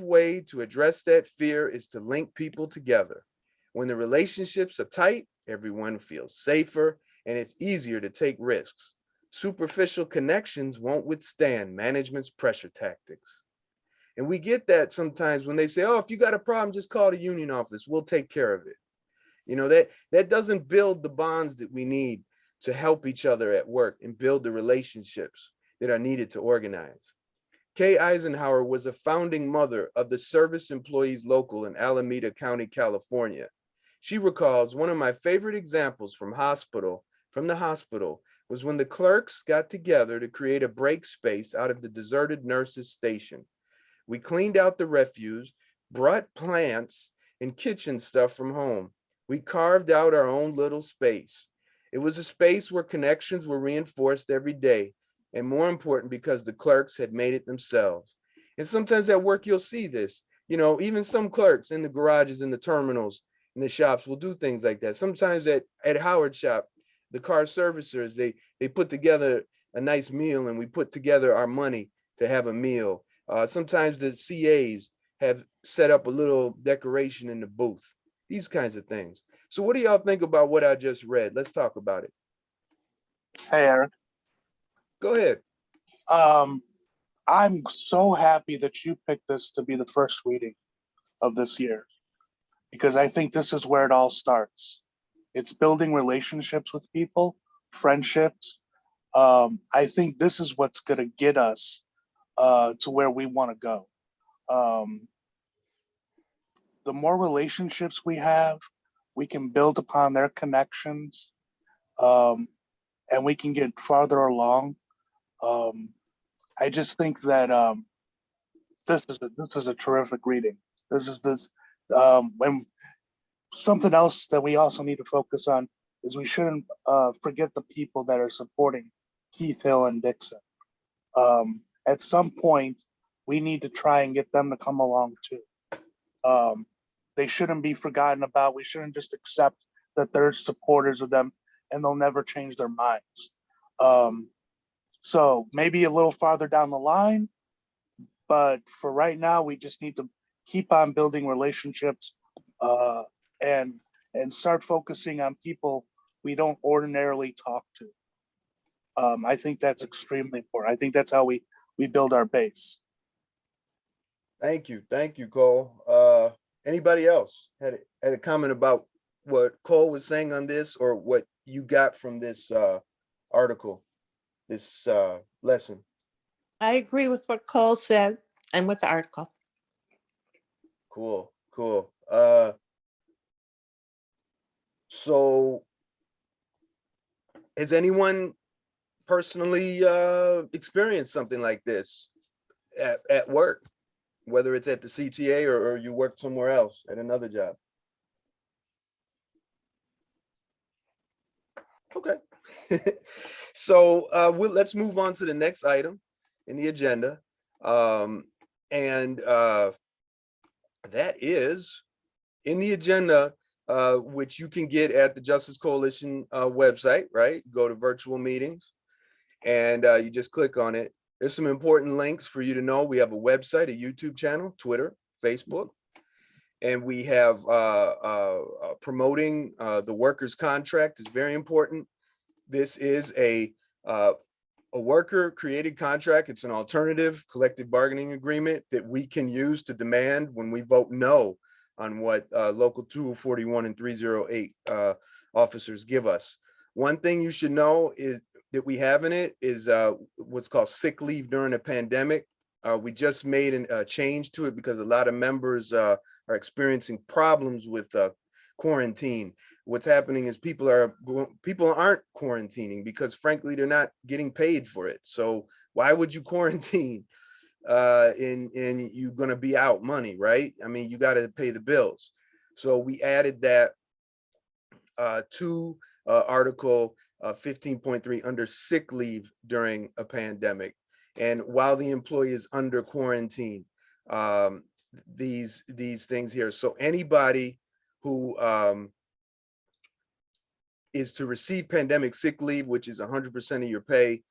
way to address that fear is to link people together. When the relationships are tight, everyone feels safer and it's easier to take risks. Superficial connections won't withstand management's pressure tactics. And we get that sometimes when they say, "Oh, if you got a problem, just call the union office. We'll take care of it." You know, that doesn't build the bonds that we need to help each other at work and build the relationships that are needed to organize. Kay Eisenhower was a founding mother of the Service Employees Local in Alameda County, California. She recalls, "One of my favorite examples from the hospital was when the clerks got together to create a break space out of the deserted nurses' station. We cleaned out the refuse, brought plants and kitchen stuff from home. We carved out our own little space. It was a space where connections were reinforced every day, and more important, because the clerks had made it themselves." And sometimes at work, you'll see this. You know, even some clerks in the garages, in the terminals, in the shops will do things like that. Sometimes at Howard Shop, the car servicers, they put together a nice meal and we put together our money to have a meal. Sometimes the CAs have set up a little decoration in the booth, these kinds of things. So what do y'all think about what I just read? Let's talk about it. Hey, Eric. Go ahead. I'm so happy that you picked this to be the first reading of this year, because I think this is where it all starts. It's building relationships with people, friendships. I think this is what's going to get us to where we want to go. The more relationships we have, we can build upon their connections, and we can get farther along. I just think that this is a terrific reading. This when something else that we also need to focus on is we shouldn't forget the people that are supporting Keith Hill and Dixon. At some point, we need to try and get them to come along too. They shouldn't be forgotten about. We shouldn't just accept that they're supporters of them and they'll never change their minds. So maybe a little farther down the line, but for right now, we just need to keep on building relationships and start focusing on people we don't ordinarily talk to. I think that's extremely important. I think that's how we build our base. Thank you, Cole. Anybody else had a comment about what Cole was saying on this, or what you got from this article, this lesson? I agree with what Cole said and with the article. Cool. So has anyone personally experienced something like this at work, whether it's at the CTA or you work somewhere else at another job? Okay. So let's move on to the next item in the agenda. That is in the agenda, which you can get at the Justice Coalition website, right? You go to virtual meetings and you just click on it. There's some important links for you to know. We have a website, a YouTube channel, Twitter, Facebook, and we have promoting the workers' contract is very important. This is a worker created contract. It's an alternative collective bargaining agreement that we can use to demand when we vote no on what local 241 and 308 officers give us. One thing you should know is that we have in it is what's called sick leave during a pandemic. We just made a change to it because a lot of members are experiencing problems with quarantine. What's happening is people aren't quarantining because frankly, they're not getting paid for it. So why would you quarantine and you're gonna be out money, right? I mean, you gotta pay the bills. So we added that to Article 15.3 under sick leave during a pandemic. And while the employee is under quarantine, these things here. So anybody who is to receive pandemic sick leave, which is 100% of your pay.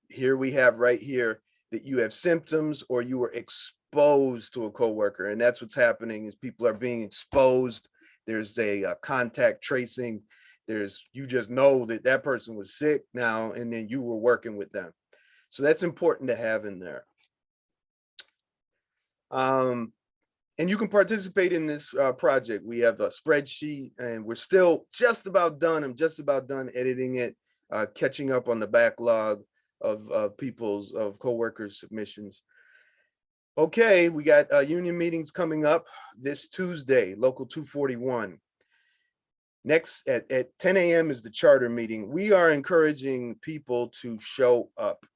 Here we have right here that you have symptoms or you were exposed to a coworker, and that's what's happening is people are being exposed. There's a contact tracing. You just know that that person was sick now, and then you were working with them. So that's important to have in there. And you can participate in this project. We have a spreadsheet and we're still just about done. I'm just about done editing it, catching up on the backlog of coworkers submissions. Okay, we got union meetings coming up this Tuesday, local 241. Next at 10 a.m. is the charter meeting. We are encouraging people to show up.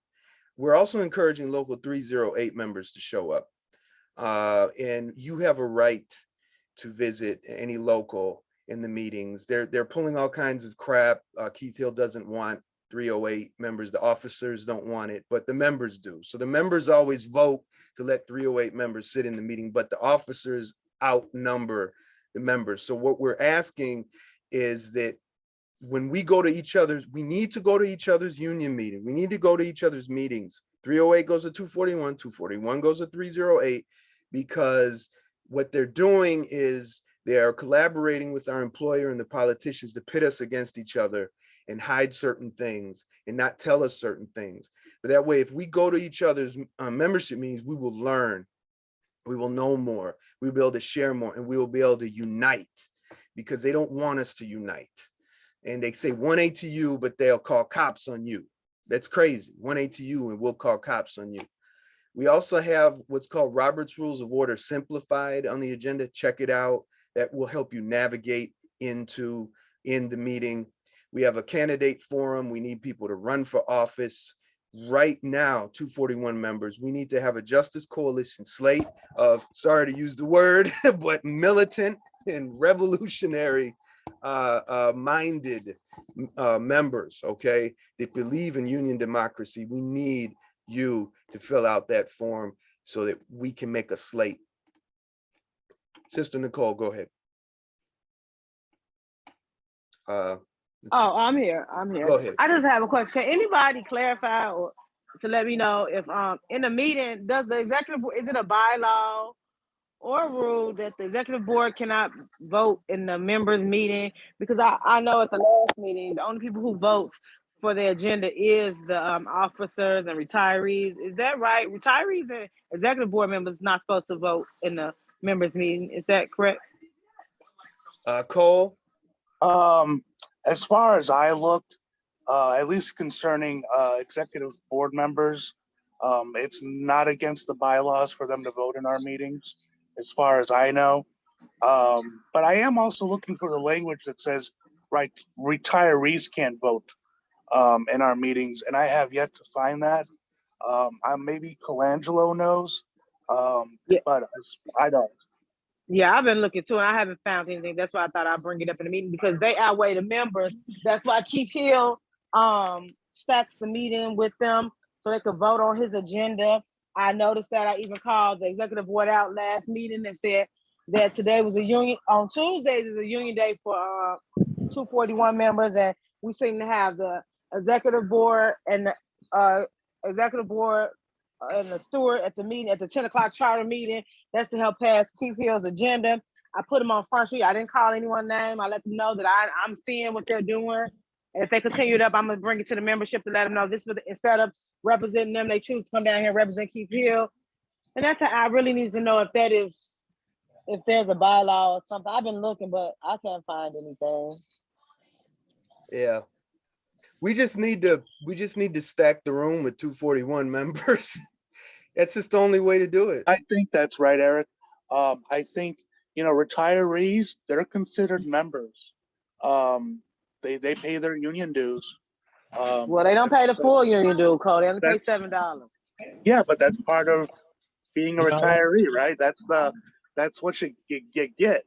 We're also encouraging local 308 members to show up. And you have a right to visit any local in the meetings. They're pulling all kinds of crap. Keith Hill doesn't want 308 members. The officers don't want it, but the members do. So the members always vote to let 308 members sit in the meeting, but the officers outnumber the members. So what we're asking is that when we go to each other's, we need to go to each other's union meeting. We need to go to each other's meetings. 308 goes to 241, 241 goes to 308, because what they're doing is they are collaborating with our employer and the politicians to pit us against each other and hide certain things and not tell us certain things. But that way, if we go to each other's membership meetings, we will learn, we will know more, we'll be able to share more, and we will be able to unite, because they don't want us to unite. And they say 1A to you, but they'll call cops on you. That's crazy. 1A to you and we'll call cops on you. We also have what's called Robert's Rules of Order Simplified on the agenda. Check it out. That will help you navigate in the meeting. We have a candidate forum. We need people to run for office. right now, 241 members. We need to have a justice coalition slate of, sorry to use the word, but militant and revolutionary minded members, okay, that believe in union democracy. We need you to fill out that form so that we can make a slate. Sister Nicole, go ahead. I'm here. Go ahead. I just have a question. Can anybody clarify or to let me know if in the meeting, does the executive board, is it a bylaw or a rule that the executive board cannot vote in the members meeting? Because I know at the last meeting, the only people who vote for the agenda is the officers and retirees. Is that right? Retirees and executive board members not supposed to vote in the members meeting. Is that correct? Cole? As far as I looked, at least concerning executive board members, it's not against the bylaws for them to vote in our meetings, as far as I know. But I am also looking for the language that says, right, retirees can't vote in our meetings, and I have yet to find that. Maybe Colangelo knows, but I don't. Yeah, I've been looking too, and I haven't found anything. That's why I thought I'd bring it up in the meeting, because they outweigh the members. That's why Keith Hill stacks the meeting with them so they could vote on his agenda. I noticed that. I even called the executive board out last meeting and said that today was a union, on Tuesdays is a union day for 241 members, and we seem to have the executive board and the and the steward at the meeting, at the 10 o'clock charter meeting. That's to help pass Keith Hill's agenda. I put them on Front Street. I didn't call anyone's name. I let them know that I'm seeing what they're doing. And if they continue it up, I'm going to bring it to the membership to let them know this was, instead of representing them, they choose to come down here and represent Keith Hill. And that's how I really need to know if that is, if there's a bylaw or something. I've been looking, but I can't find anything. Yeah. We just need to stack the room with 241 members. That's just the only way to do it. I think that's right, Eric. I think, retirees, they're considered members. They pay their union dues. Well, they don't pay the full union due, Cole. They only pay $7. Yeah, but that's part of being a retiree, right? That's what you get. Yeah,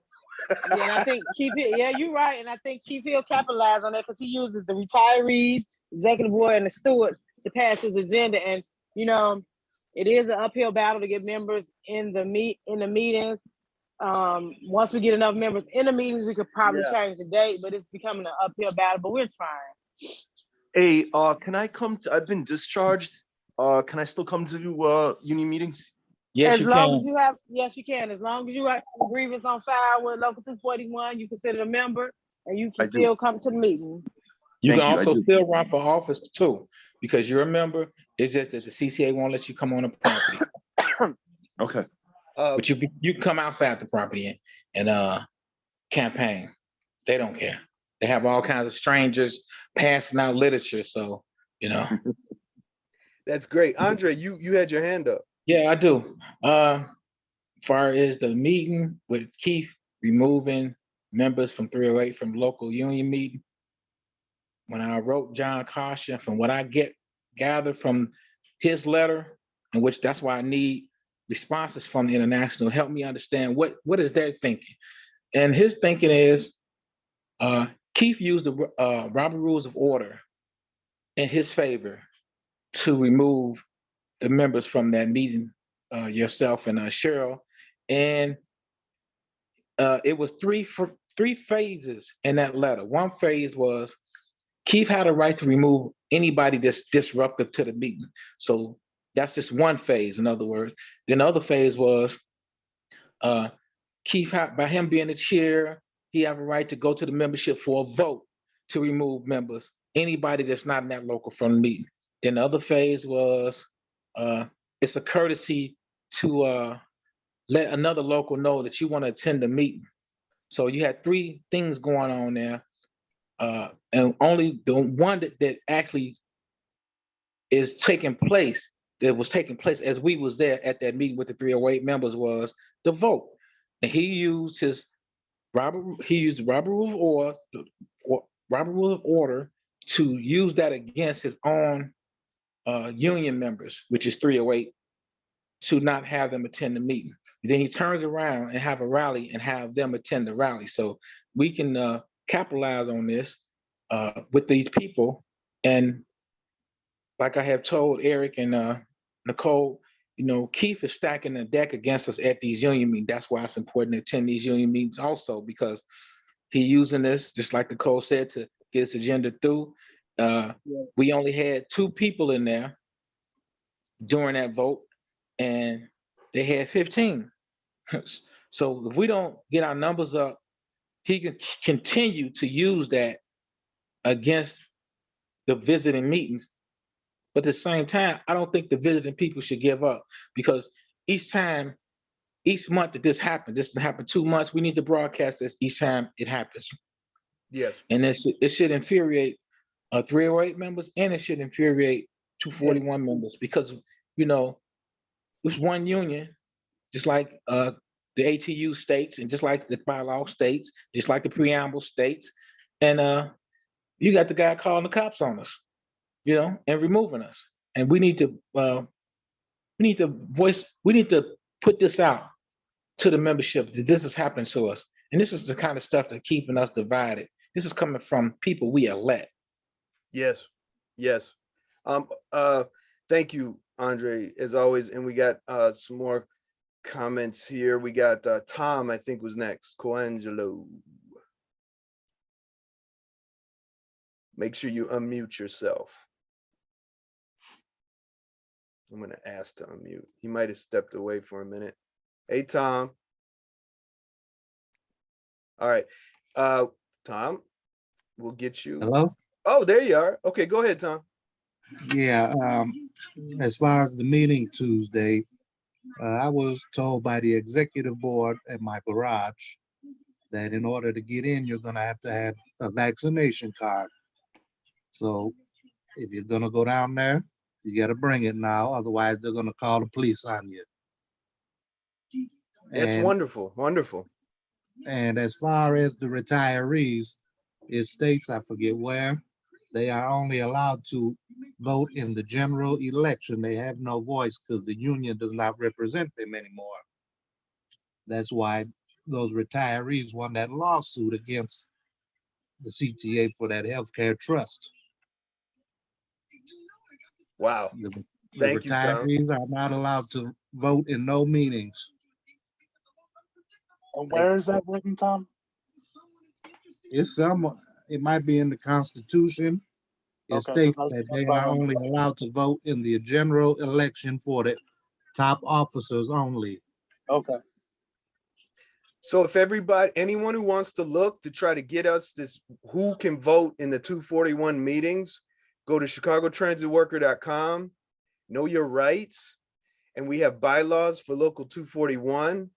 and I think Keith Hill, yeah, you're right. And I think Keith Hill capitalized on that because he uses the retirees, executive board, and the stewards to pass his agenda. And it is an uphill battle to get members in the meetings. Once we get enough members in the meetings, we could probably change the date, but it's becoming an uphill battle, but we're trying. Hey, can I come to, I've been discharged. Can I still come to union meetings? Yes, you can. Yes, you can. As long as you have a grievance on file with Local 241, you consider a member, and you can still come to the meeting. You can also still run for office too, because you're a member. It's just that the CCA won't let you come on the property. Okay. But you come outside the property and campaign. They don't care. They have all kinds of strangers passing out literature. So, That's great. Andre, you had your hand up. Yeah, I do. Far as the meeting with Keith removing members from 308 from local union meeting, when I wrote John Caution, from what I gathered from his letter, in which that's why I need responses from the international, help me understand what is their thinking. And his thinking is, Keith used the Robert Rules of Order in his favor to remove the members from that meeting, yourself and Cheryl. And it was three phases in that letter. One phase was Keith had a right to remove anybody that's disruptive to the meeting. So that's just one phase, in other words. Then the other phase was Keith, by him being the chair, he have a right to go to the membership for a vote to remove members, anybody that's not in that local from the meeting. Then the other phase was it's a courtesy to let another local know that you want to attend the meeting. So you had three things going on there. And only the one that actually is taking place, that was taking place as we was there at that meeting with the 308 members, was the vote. And he used the Robert Rule of Order to use that against his own union members, which is 308, to not have them attend the meeting. Then he turns around and have a rally and have them attend the rally. So we can capitalize on this with these people. And like I have told Eric and Nicole, you know, Keith is stacking the deck against us at these union meetings. That's why it's important to attend these union meetings also, because he's using this, just like Nicole said, to get his agenda through. We only had 2 people in there during that vote, and they had 15. So if we don't get our numbers up, he can continue to use that against the visiting meetings. But at the same time, I don't think the visiting people should give up, because each month that this happened, this happened 2 months, we need to broadcast this each time it happens. Yes. And it should infuriate 308 members, and it should infuriate 241 members, because, you know, it's one union, just like the ATU states, and just like the bylaw states, just like the preamble states. And you got the guy calling the cops on us, you know, and removing us. And we need to put this out to the membership that this is happening to us. And this is the kind of stuff that's keeping us divided. This is coming from people we elect. Yes, yes. Thank you, Andre, as always. And we got some more comments here. We got Tom, I think, was next. Coangelo. Make sure you unmute yourself. I'm going to ask to unmute. He might have stepped away for a minute. Hey, Tom. All right. Tom, we'll get you. Hello? Oh, there you are. Okay, go ahead, Tom. Yeah, as far as the meeting Tuesday, I was told by the executive board at my garage that in order to get in, you're gonna have to have a vaccination card. So if you're gonna go down there, you gotta bring it now, otherwise they're gonna call the police on you. That's wonderful, wonderful. And as far as the retirees, it states, I forget where, they are only allowed to vote in the general election. They have no voice because the union does not represent them anymore. That's why those retirees won that lawsuit against the CTA for that healthcare trust. Wow. The Thank you, Tom. retirees are not allowed to vote in no meetings. And where is that written, Tom? It might be in the Constitution. It states that they are only allowed to vote in the general election for the top officers only. Okay. So if anyone who wants to look to try to get us this, who can vote in the 241 meetings, go to chicagotransitworker.com, know your rights. And we have bylaws for local 241.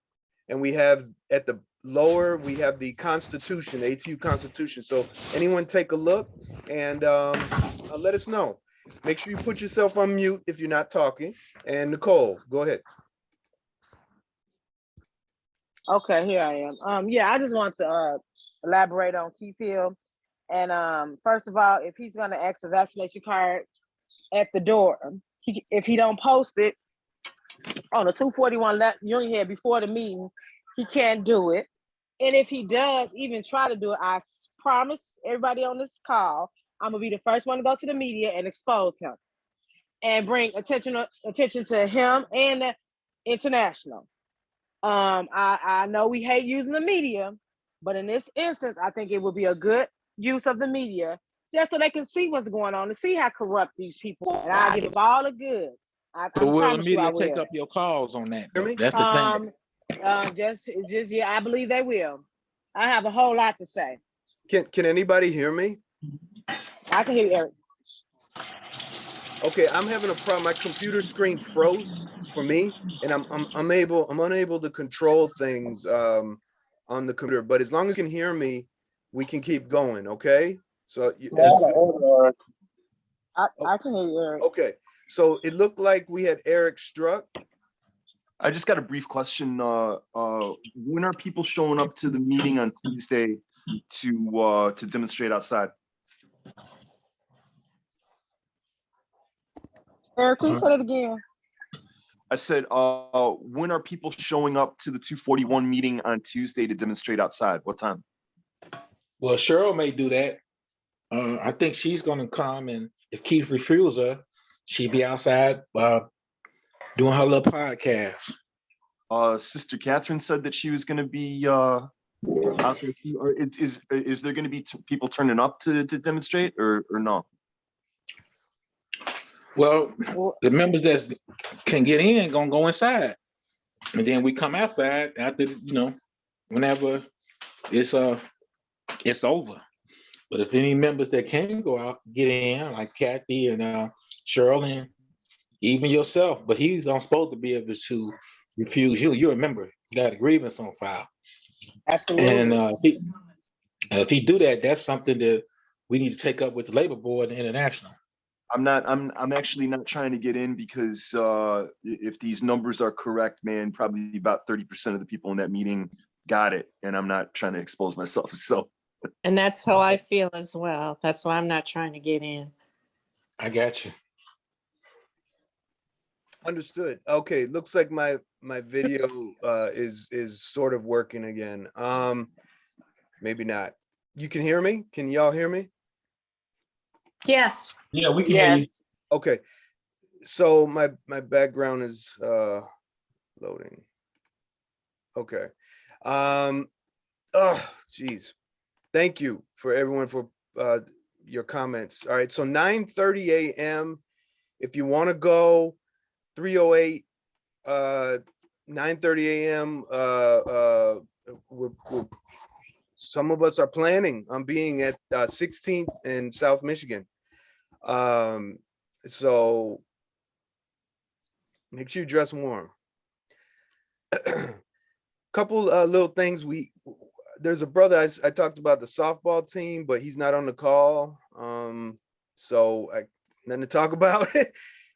And we have at the lower, we have the Constitution, the ATU Constitution. So anyone take a look and let us know. Make sure you put yourself on mute if you're not talking. And Nicole, go ahead. Okay, here I am. Yeah, I just want to elaborate on Keith Hill. And first of all, if he's going to ask for vaccination card at the door, if he don't post it on the 241 union head before the meeting, he can't do it. And if he does even try to do it, I promise everybody on this call, I'm gonna be the first one to go to the media and expose him and bring attention to him and the international. I know we hate using the media, but in this instance, I think it would be a good use of the media just so they can see what's going on and see how corrupt these people are. And I give all the goods. I will the media take up your calls on that? That's the thing. Yeah, I believe they will. I have a whole lot to say. Can anybody hear me? I can hear you, Eric. Okay, I'm having a problem. My computer screen froze for me, and I'm unable to control things on the computer. But as long as you can hear me, we can keep going. Okay. So I can hear you, Eric. Okay. So it looked like we had Eric struck. I just got a brief question. When are people showing up to the meeting on Tuesday to demonstrate outside? Eric, can you say that again? I said, when are people showing up to the 241 meeting on Tuesday to demonstrate outside? What time? Well, Cheryl may do that. I think she's gonna come, and if Keith refuses her, she'd be outside doing her little podcast. Sister Catherine said that she was going to be out there too. Or is there going to be people turning up to demonstrate or no? Well, the members that can get in gonna go inside, and then we come outside after, whenever it's over. But if any members that can go out, get in, like Kathy and Cheryl and even yourself, but he's not supposed to be able to refuse you. You're a member, you got a grievance on file. Absolutely. And if he do that, that's something that we need to take up with the labor board and international. I'm actually not trying to get in because if these numbers are correct, man, probably about 30% of the people in that meeting got it, and I'm not trying to expose myself. So. And that's how I feel as well. That's why I'm not trying to get in. I got you. Understood. Okay, looks like my video is sort of working again. Maybe not. You can hear me? Can y'all hear me? Yes. Yeah, we can hear you. Okay. So my background is loading. Okay. Oh, geez. Thank you for everyone for your comments. All right, so 9:30 a.m. If you want to go, 308, 9:30 a.m. Some of us are planning on being at 16th in South Michigan. So make sure you dress warm. Couple little things. There's a brother I talked about the softball team, but he's not on the call. So nothing to talk about.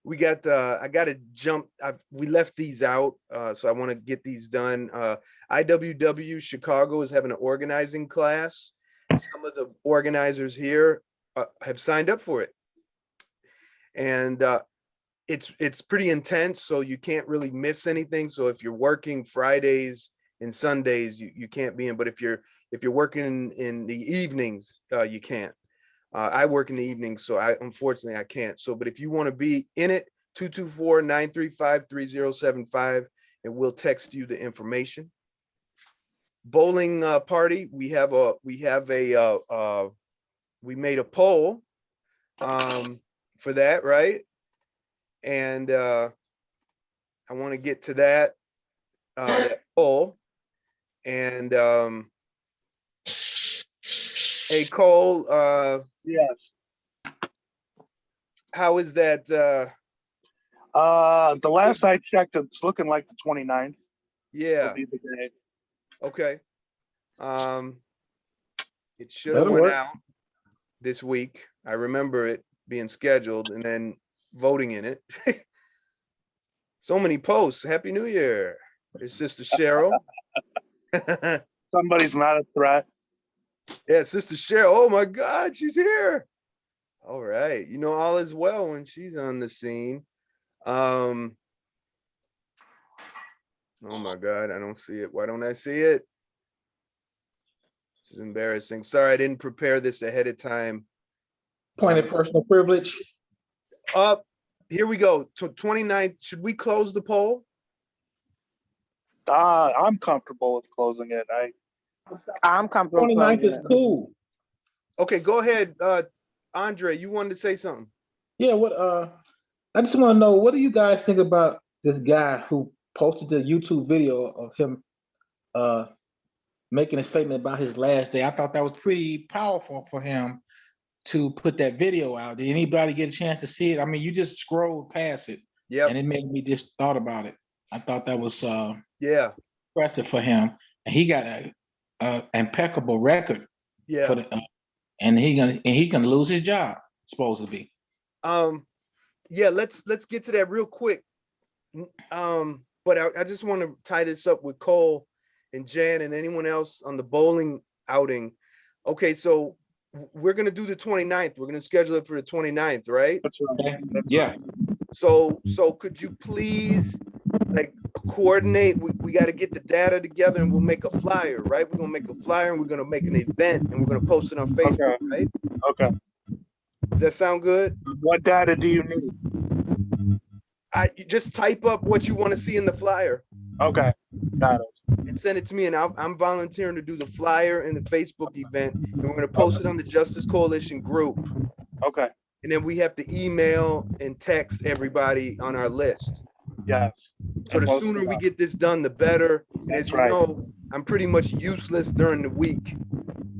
We got I gotta jump. We left these out, so I want to get these done. IWW Chicago is having an organizing class. Some of the organizers here have signed up for it, and it's pretty intense, so you can't really miss anything. So if you're working Fridays and Sundays, you can't be in, but if you're working in the evenings, you can't. I work in the evening, so unfortunately I can't. So, but if you want to be in it, 224-935-3075, and we'll text you the information. Bowling party, we made a poll for that, right? And I want to get to that poll. And hey, Cole, yes. How is that? The last I checked, it's looking like the 29th. Yeah. Will be the day. Okay. It should have went out this week. I remember it being scheduled and then voting in it. So many posts. Happy New Year. There's Sister Cheryl. Somebody's not a threat. Yeah, Sister Cheryl. Oh my God, she's here. All right. You know, all is well when she's on the scene. Oh my God, I don't see it. Why don't I see it? This is embarrassing. Sorry, I didn't prepare this ahead of time. Point of personal privilege. Here we go. 29th. Should we close the poll? I'm comfortable with closing it. I'm comfortable. 29th is cool. Okay, go ahead. Andre, you wanted to say something? Yeah, I just want to know, what do you guys think about this guy who posted the YouTube video of him making a statement about his last day? I thought that was pretty powerful for him to put that video out. Did anybody get a chance to see it? I mean, you just scrolled past it. Yeah. And it made me just thought about it. I thought that was impressive for him. And he got a impeccable record. Yeah. For the, and he gonna lose his job, supposed to be. Yeah, let's get to that real quick. But I just want to tie this up with Cole and Jan and anyone else on the bowling outing. Okay, so we're gonna do the 29th. We're gonna schedule it for the 29th, right? Okay. Yeah. So could you please like coordinate? We got to get the data together and we'll make a flyer, right? We're gonna make a flyer and we're gonna make an event and we're gonna post it on Facebook, right? Okay. Does that sound good? What data do you need? You just type up what you want to see in the flyer. Okay, got it. And send it to me, and I'm volunteering to do the flyer and the Facebook event, and we're gonna post it on the Justice Coalition group. Okay. And then we have to email and text everybody on our list. Yes. So the sooner we get this done, the better. And as you know, I'm pretty much useless during the week.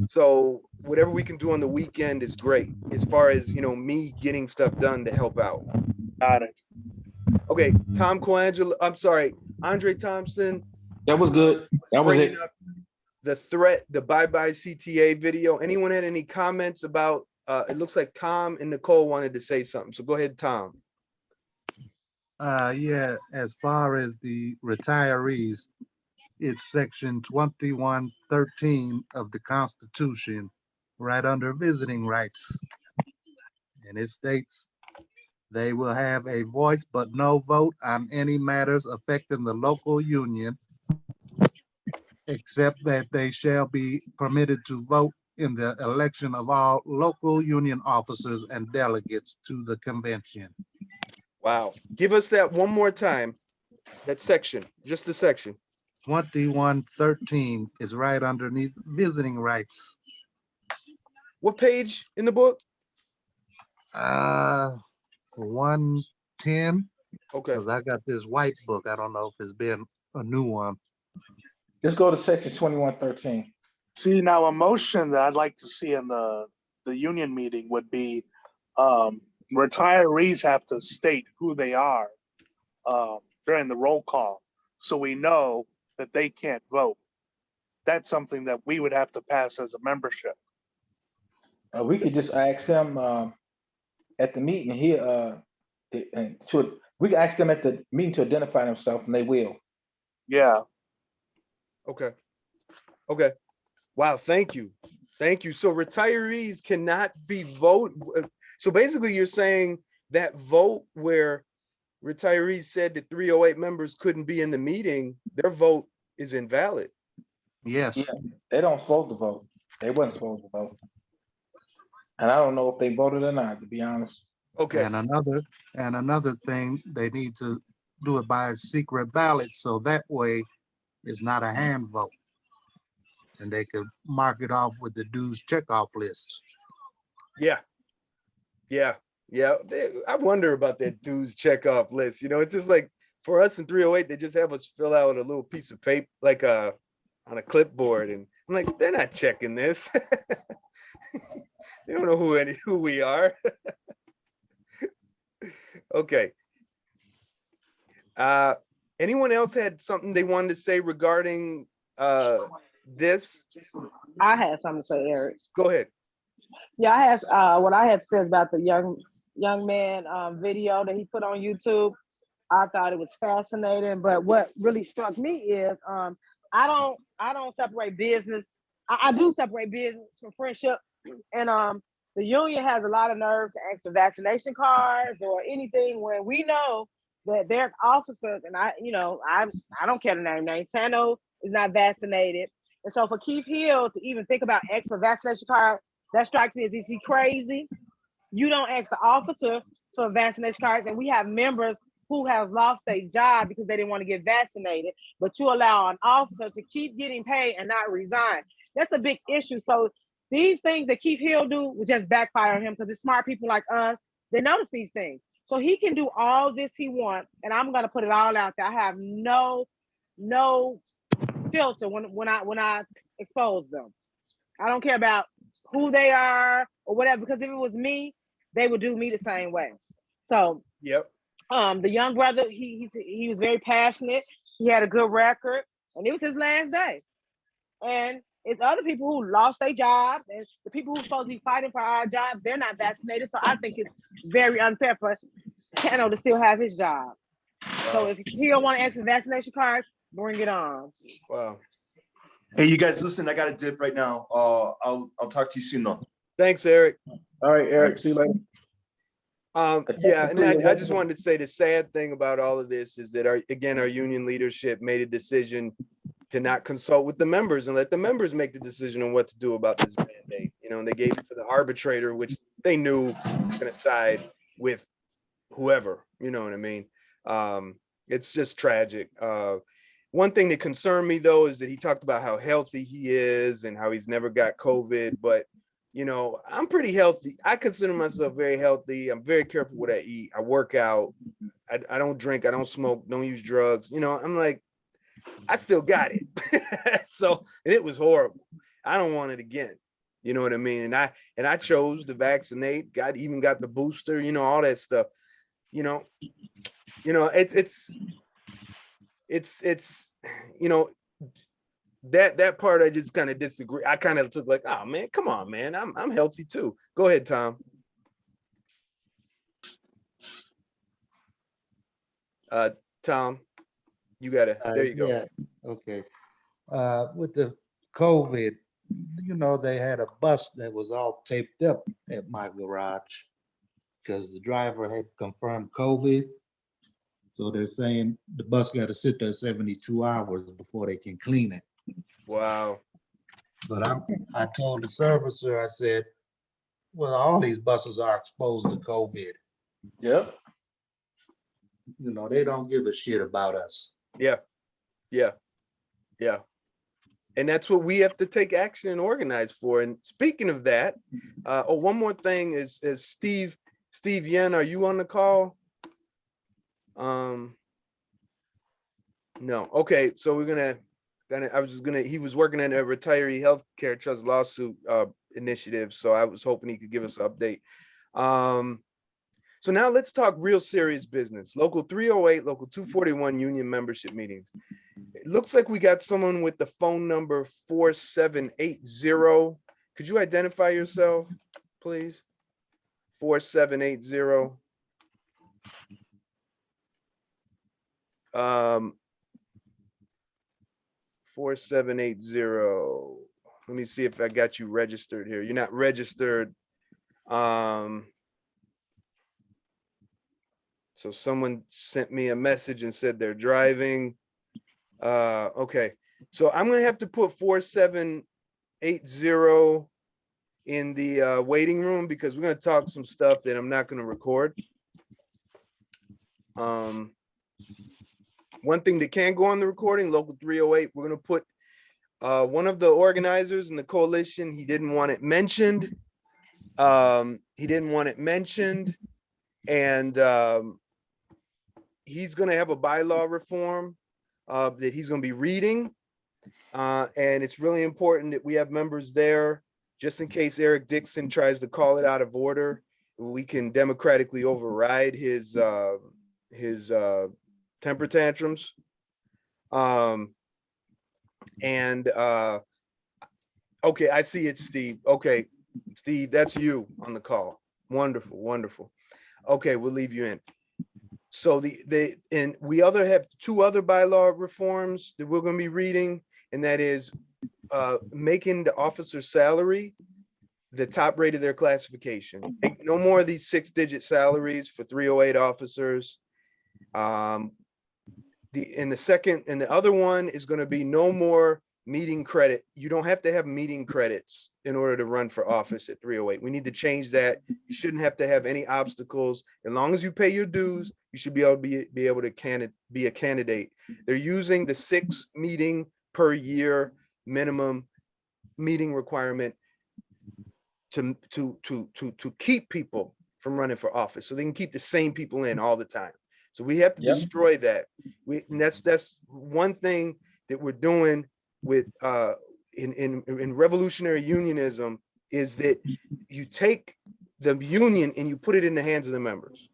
So whatever we can do on the weekend is great, as far as, you know, me getting stuff done to help out. Got it. Okay, Tom Coangelo, I'm sorry, Andre Thompson. That was good. That was it. The threat, the bye-bye CTA video. Anyone had any comments about, it looks like Tom and Nicole wanted to say something. So go ahead, Tom. Yeah, as far as the retirees, it's section 2113 of the Constitution, right under visiting rights. And it states they will have a voice but no vote on any matters affecting the local union, except that they shall be permitted to vote in the election of all local union officers and delegates to the convention. Wow. Give us that one more time, that section, just the section. 2113 is right underneath visiting rights. What page in the book? 110. Okay. Because I got this white book. I don't know if it's been a new one. Let's go to section 2113. See, now a motion that I'd like to see in the union meeting would be retirees have to state who they are during the roll call, so we know that they can't vote. That's something that we would have to pass as a membership. We could just ask them at the meeting here. We can ask them at the meeting to identify themselves, and they will. Yeah. Okay. Okay. Wow. Thank you. Thank you. So retirees cannot be vote. So basically, you're saying that vote where retirees said that 308 members couldn't be in the meeting, their vote is invalid. Yes. Yeah, they don't supposed to vote. They wasn't supposed to vote. And I don't know if they voted or not, to be honest. Okay. And another thing, they need to do it by a secret ballot, so that way it's not a hand vote. And they could mark it off with the dues checkoff list. Yeah. Yeah. Yeah. I wonder about that dues checkoff list. You know, it's just like for us in 308, they just have us fill out a little piece of paper, like on a clipboard. And I'm like, they're not checking this. They don't know who we are. Okay. Anyone else had something they wanted to say regarding this? I had something to say, Eric. Go ahead. Yeah, I had what I had to say about the young man video that he put on YouTube. I thought it was fascinating, but what really struck me is I don't separate business. I do separate business from friendship, and the union has a lot of nerve to ask for vaccination cards or anything when we know that there's officers, and I don't care to name names. Tano is not vaccinated, and so for Keith Hill to even think about asking for vaccination card, that strikes me as is he crazy? You don't ask the officer for vaccination cards, and we have members who have lost their job because they didn't want to get vaccinated, but you allow an officer to keep getting paid and not resign. That's a big issue. So these things that Keith Hill do will just backfire on him because it's smart people like us, they notice these things. So he can do all this he wants, and I'm gonna put it all out there. I have no filter when I expose them. I don't care about who they are or whatever, because if it was me, they would do me the same way. So yep. The young brother, he was very passionate. He had a good record, and it was his last day. And it's other people who lost their jobs, and the people who are supposed to be fighting for our jobs, they're not vaccinated. So I think it's very unfair for Tano to still have his job. Wow. So if he don't want to ask for vaccination cards, bring it on. Wow. Hey, you guys, listen, I got a dip right now. I'll talk to you soon though. Thanks, Eric. All right, Eric, see you later. Yeah, and I just wanted to say the sad thing about all of this is that our union leadership made a decision to not consult with the members and let the members make the decision on what to do about this mandate. You know, and they gave it to the arbitrator, which they knew was going to side with whoever, you know what I mean? It's just tragic. One thing that concerned me though is that he talked about how healthy he is and how he's never got COVID, but you know, I'm pretty healthy. I consider myself very healthy. I'm very careful what I eat. I work out. I don't drink. I don't smoke. Don't use drugs. You know, I'm like, I still got it. So it was horrible. I don't want it again. You know what I mean? And I chose to vaccinate. Even got the booster. You know, all that stuff. You know, it's you know. That part I just kind of disagree. I kind of took like, oh man, come on, man. I'm healthy too. Go ahead, Tom. Tom, you gotta, there you go. Yeah, okay. With the COVID, you know, they had a bus that was all taped up at my garage because the driver had confirmed COVID. So they're saying the bus got to sit there 72 hours before they can clean it. Wow. But I told the servicer, I said, well, all these buses are exposed to COVID. Yep. You know, they don't give a shit about us. Yeah. And that's what we have to take action and organize for. And speaking of that, one more thing is Steve Yen, are you on the call? No. Okay, so we're gonna. He was working on a retiree healthcare trust lawsuit initiative, so I was hoping he could give us an update. So now let's talk real serious business. Local 308, Local 241 union membership meetings. It looks like we got someone with the phone number 4780. Could you identify yourself, please? 4780. 4780. Let me see if I got you registered here. You're not registered. So someone sent me a message and said they're driving. Okay, so I'm gonna have to put 4780 in the waiting room because we're gonna talk some stuff that I'm not gonna record. One thing that can go on the recording, Local 308, we're going to put one of the organizers in the coalition. He didn't want it mentioned. And he's going to have a bylaw reform that he's going to be reading. And it's really important that we have members there just in case Eric Dixon tries to call it out of order. We can democratically override his temper tantrums. Okay, I see it, Steve. Okay, Steve, that's you on the call. Wonderful, wonderful. Okay, we'll leave you in. So we have two other bylaw reforms that we're going to be reading, and that is making the officer's salary the top rate of their classification. No more of these 6-digit salaries for 308 officers. The other one is going to be no more meeting credit. You don't have to have meeting credits in order to run for office at 308. We need to change that. You shouldn't have to have any obstacles. As long as you pay your dues, you should be able to be able to be a candidate. They're using the 6 meeting per year minimum meeting requirement to keep people from running for office, so they can keep the same people in all the time. So we have to destroy that. And that's one thing that we're doing with in revolutionary unionism, is that you take the union and you put it in the hands of the members.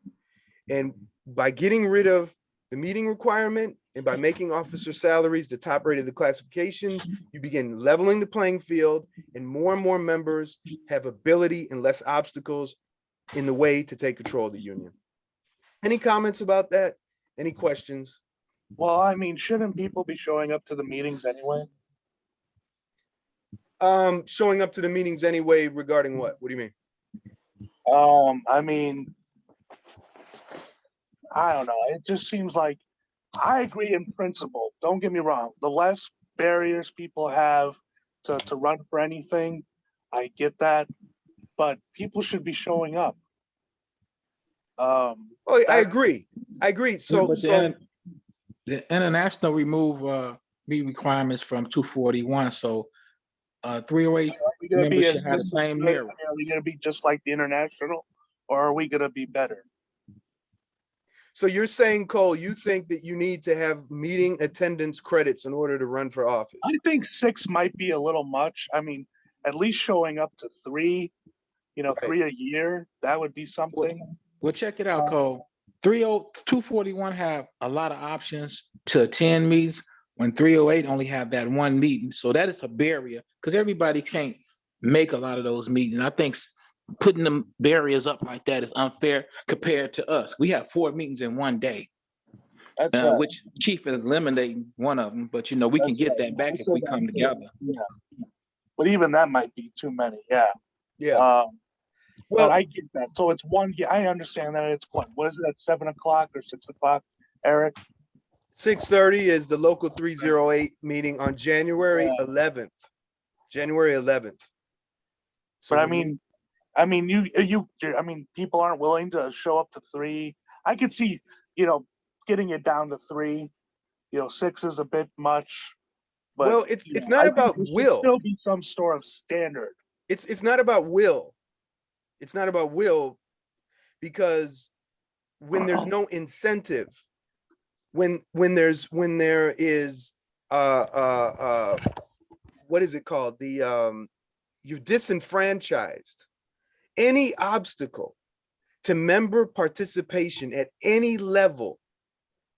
And by getting rid of the meeting requirement and by making officer salaries the top rate of the classification, you begin leveling the playing field, and more members have ability and less obstacles in the way to take control of the union. Any comments about that? Any questions? Well, I mean, shouldn't people be showing up to the meetings anyway? Showing up to the meetings anyway regarding what? What do you mean? I mean, I don't know. It just seems like I agree in principle. Don't get me wrong. The less barriers people have to run for anything, I get that. But people should be showing up. Oh, I agree. I agree. So, But the international remove meet requirements from 241. So 308 members should have the same mirror. Are we going to be just like the international, or are we going to be better? So you're saying, Cole, you think that you need to have meeting attendance credits in order to run for office? I think 6 might be a little much. I mean, at least showing up to 3, right. 3 a year, that would be something. Well, check it out, Cole. 241 have a lot of options to attend meetings when 308 only have that one meeting. So that is a barrier because everybody can't make a lot of those meetings. I think putting them barriers up like that is unfair compared to us. We have 4 meetings in one day, which Chief is eliminating one of them, but we can get that back if we come together. Yeah. But even that might be too many. Yeah. Yeah. Well, I get that. So it's one. I understand that it's what is it at 7 o'clock or 6 o'clock, Eric? 6:30 is the local 308 meeting on January 11th. January 11th. So but I mean, people aren't willing to show up to 3. I could see, getting it down to 3. 6 is a bit much. But, well, it's not about will. Still be some sort of standard. It's not about will. It's not about will, because when there's no incentive, when there is what is it called? You're disenfranchised. Any obstacle to member participation at any level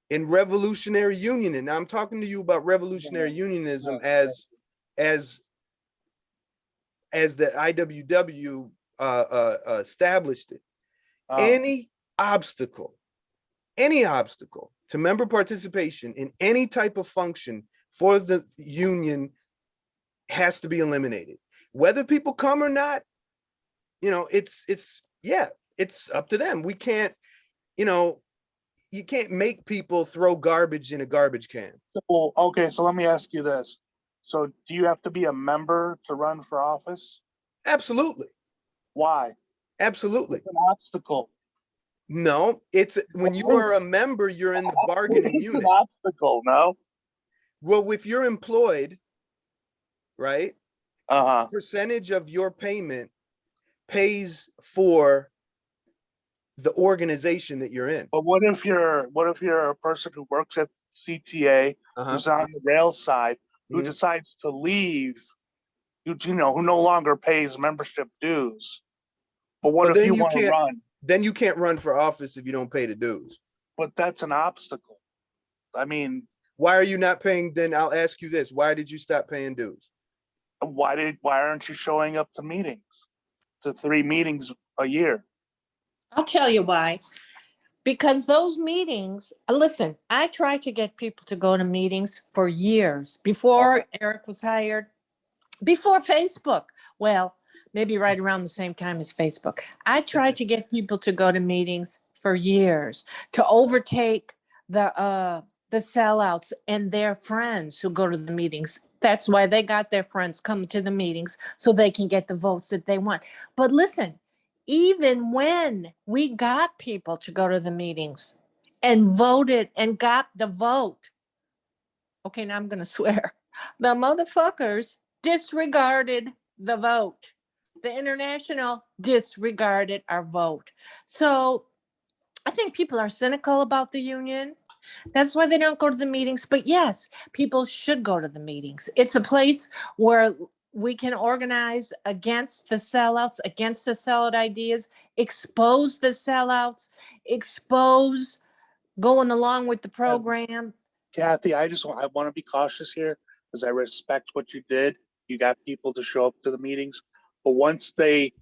in revolutionary unionism. Now I'm talking to you about revolutionary unionism as the IWW established it. Any obstacle to member participation in any type of function for the union has to be eliminated. Whether people come or not, it's up to them. We can't, you can't make people throw garbage in a garbage can. Well, okay, so let me ask you this. So do you have to be a member to run for office? Absolutely. Why? Absolutely. It's an obstacle. No, it's when you are a member, you're in the bargaining unit. It's an obstacle, no? Well, if you're employed, right? Percentage of your payment pays for the organization that you're in. But what if you're a person who works at CTA, who's on the rail side, who decides to leave, who no longer pays membership dues? But what if you want to run? Then you can't run for office if you don't pay the dues. But that's an obstacle. I mean, why are you not paying? Then I'll ask you this: why did you stop paying dues? Why aren't you showing up to meetings, to 3 meetings a year? I'll tell you why. Because those meetings, listen, I tried to get people to go to meetings for years before Eric was hired, before Facebook. Well, maybe right around the same time as Facebook. I tried to get people to go to meetings for years, to overtake the sellouts and their friends who go to the meetings. That's why they got their friends coming to the meetings so they can get the votes that they want. But listen, even when we got people to go to the meetings and voted and got the vote, okay, now I'm going to swear, the motherfuckers disregarded the vote. The international disregarded our vote. So I think people are cynical about the union. That's why they don't go to the meetings. But yes, people should go to the meetings. It's a place where we can organize against the sellouts, against the sellout ideas, expose the sellouts, expose going along with the program. Kathy, I want to be cautious here because I respect what you did. You got people to show up to the meetings. But once they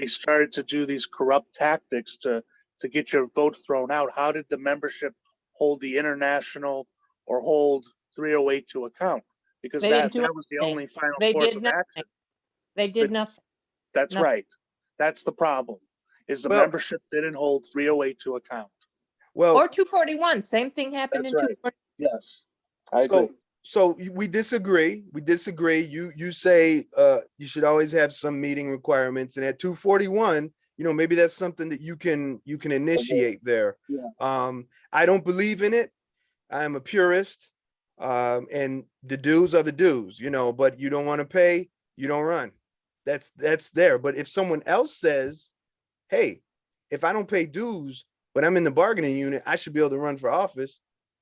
started to do these corrupt tactics to get your vote thrown out, how did the membership hold the international or hold 308 to account? Because that was the only final course of action. They did nothing. That's Nothing. right. That's the problem, is the Well- membership didn't hold 308 to account. Well, Or 241, same thing happened in That's right. 241. Yes, I agree. so we disagree. We disagree. You say you should always have some meeting requirements, and at 241, you know, maybe that's something that you can initiate there. Yeah. I don't believe in it. I'm a purist, and the dues are the dues, you know. But you don't want to pay, you don't run. That's there. But if someone else says, "Hey, if I don't pay dues, but I'm in the bargaining unit, I should be able to run for office,"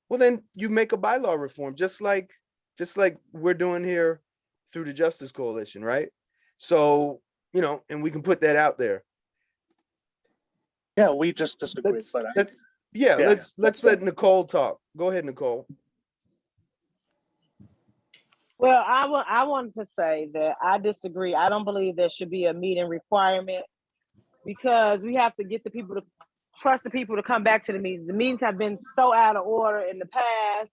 well, then you make a bylaw reform, just like we're doing here through the Justice Coalition, right? So, you know, and we can put that out there. Yeah, we just disagree. Let's let Nicole talk. Go ahead, Nicole. Well, I wanted to say that I disagree. I don't believe there should be a meeting requirement because we have to get the people to trust the people to come back to the meetings. The meetings have been so out of order in the past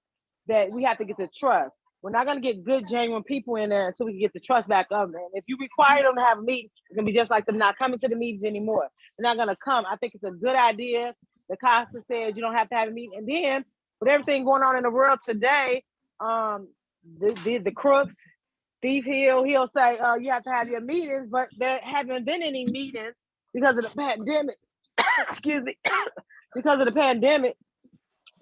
that we have to get the trust. We're not going to get good, genuine people in there until we can get the trust back up. And if you require them to have a meeting, it's going to be just like them not coming to the meetings anymore. They're not going to come. I think it's a good idea. The Costa says you don't have to have a meeting. And then with everything going on in the world today, the crooks, Steve he'll say you have to have your meetings, but there haven't been any meetings because of the pandemic. Excuse me, because of the pandemic.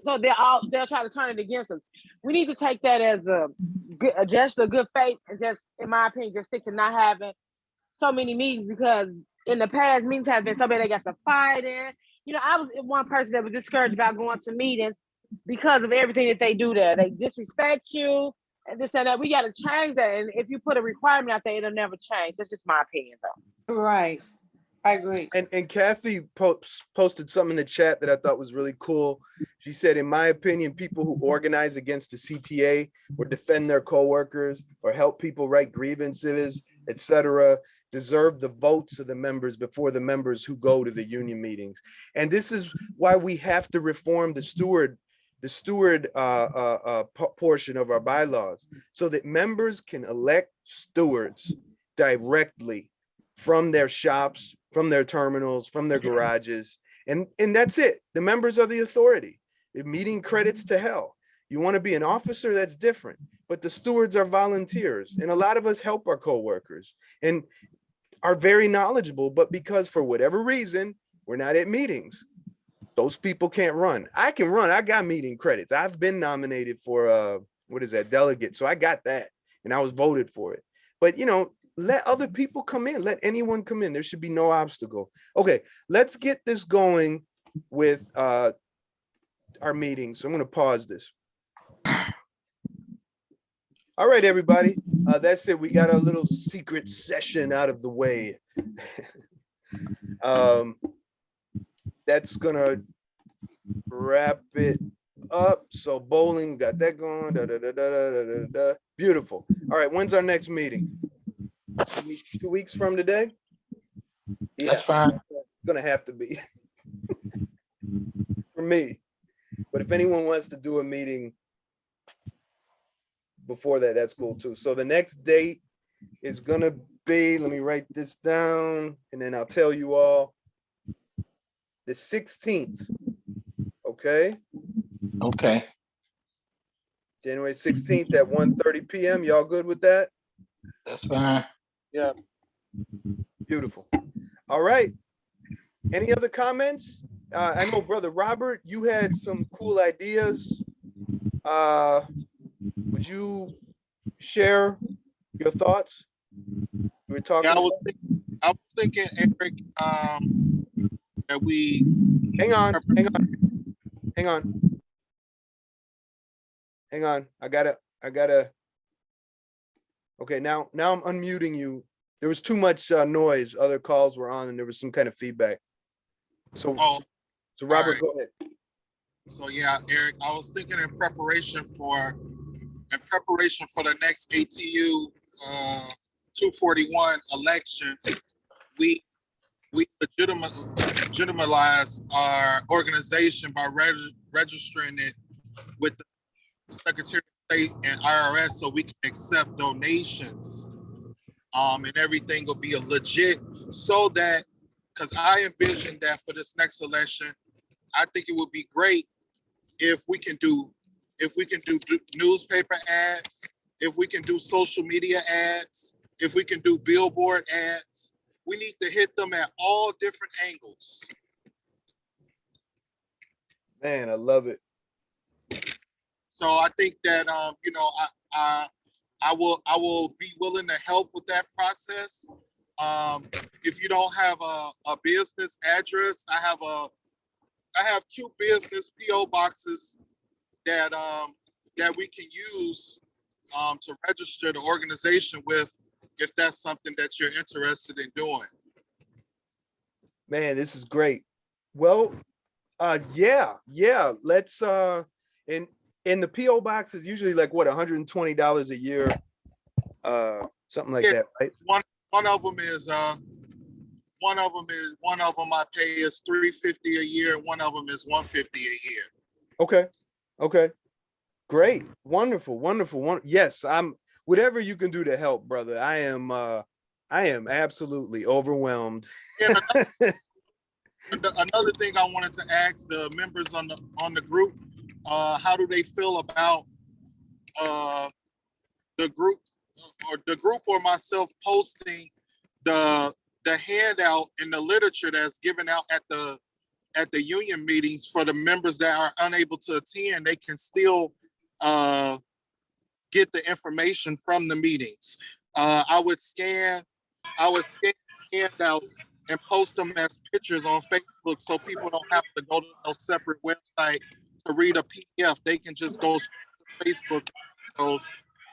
So they'll try to turn it against us. We need to take that as a gesture of good faith and just, in my opinion, just stick to not having so many meetings, because in the past meetings have been somebody that got to fight in. You know, I was one person that was discouraged about going to meetings because of everything that they do there. They disrespect you and this and that. We got to change that. And if you put a requirement out there, it'll never change. That's just my opinion, though. Right. I agree. And Kathy posted something in the chat that I thought was really cool. She said, in my opinion, people who organize against the CTA or defend their coworkers or help people write grievances, etc., deserve the votes of the members before the members who go to the union meetings. And this is why we have to reform the steward portion of our bylaws, so that members can elect stewards directly from their shops, from their terminals, from their garages. And that's it. The members are the authority. The meeting credits to hell. You want to be an officer, that's different. But the stewards are volunteers. And a lot of us help our coworkers and are very knowledgeable, but because for whatever reason, we're not at meetings, those people can't run. I can run. I got meeting credits. I've been nominated for delegate. So I got that and I was voted for it. But you know, let other people come in. Let anyone come in. There should be no obstacle. Okay, let's get this going with our meeting. So I'm going to pause this. All right, everybody. That's it. We got a little secret session out of the way. That's going to wrap it up. So bowling, got that going. Beautiful. All right, when's our next meeting? 2 weeks from today? Yeah, That's fine. it's gonna have to be for me. But if anyone wants to do a meeting before that, that's cool too. So the next date is gonna be, let me write this down and then I'll tell you all, the 16th. Okay. Okay. January 16th at 1:30 p.m. Y'all good with that? That's fine. Yeah. Beautiful. All right. Any other comments? I know, Brother Robert, you had some cool ideas. Would you share your thoughts? We were talking. Yeah, I was thinking, Eric, that we hang on. I gotta. Okay, now I'm unmuting you. There was too much noise. Other calls were on and there was some kind of feedback. So Robert, right. Go ahead. So yeah, Eric, I was thinking in preparation for the next ATU 241 election, we legitimize our organization by registering it with the Secretary of State and IRS so we can accept donations and everything will be a legit, so that, because I envision that for this next election, I think it would be great if we can do newspaper ads, if we can do social media ads, if we can do billboard ads. We need to hit them at all different angles. Man, I love it. So I think that you know, I will be willing to help with that process. If you don't have a business address, I have 2 business PO boxes that we can use to register the organization with, if that's something that you're interested in doing. Man, this is great. Well, yeah, let's and the PO box is usually like what, $120 a year, something like that, right? One of them I pay is $350 a year. One of them is $150 a year. Okay, great, wonderful. Yes, whatever you can do to help, brother. I am absolutely overwhelmed. And another thing I wanted to ask the members on the group, how do they feel about the group or myself posting the handout in the literature that's given out at the union meetings for the members that are unable to attend? They can still get the information from the meetings. I would scan handouts and post them as pictures on Facebook, so people don't have to go to a separate website to read a PDF. They can just go to Facebook,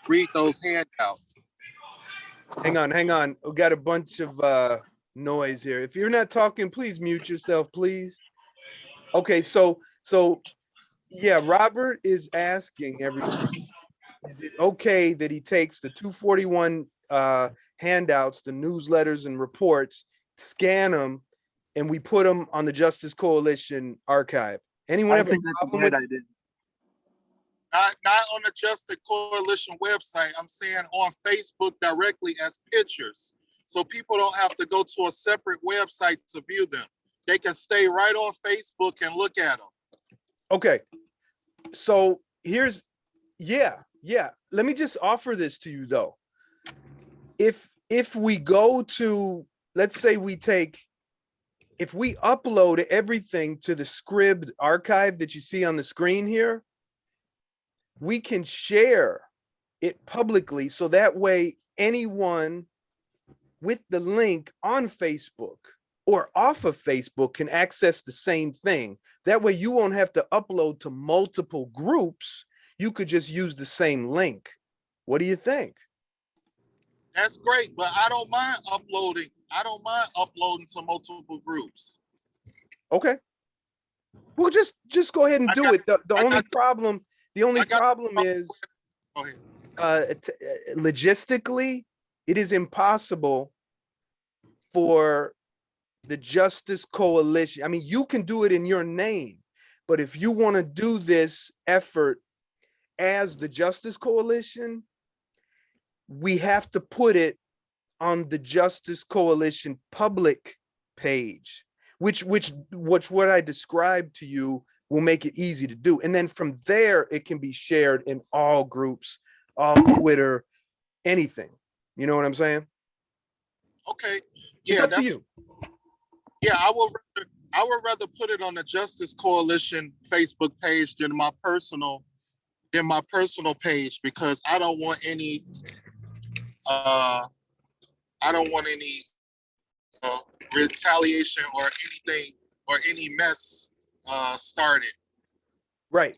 read those handouts. Hang on. We got a bunch of noise here. If you're not talking, please mute yourself, please. Okay, so yeah, Robert is asking everyone, is it okay that he takes the 241 handouts, the newsletters and reports, scan them, and we put them on the Justice Coalition archive? Anyone have a problem with idea. Not on the Justice Coalition website. I'm saying on Facebook directly as pictures, so people don't have to go to a separate website to view them. They can stay right on Facebook and look at them. Okay, so here's, yeah. Let me just offer this to you though. If we go to, let's say if we upload everything to the Scribd archive that you see on the screen here, we can share it publicly, so that way anyone with the link on Facebook or off of Facebook can access the same thing. That way you won't have to upload to multiple groups. You could just use the same link. What do you think? That's great, but I don't mind uploading. To multiple groups. Okay. Well, just go ahead and do it. The only problem is logistically, it is impossible for the Justice Coalition. I mean, you can do it in your name, but if you want to do this effort as the Justice Coalition, we have to put it on the Justice Coalition public page, which what I described to you will make it easy to do. And then from there, it can be shared in all groups, all Twitter, anything. You know what I'm saying? Okay. Yeah, it's up to you. Yeah, I would rather put it on the Justice Coalition Facebook page than my personal page, because I don't want any retaliation or anything or any mess started. Right.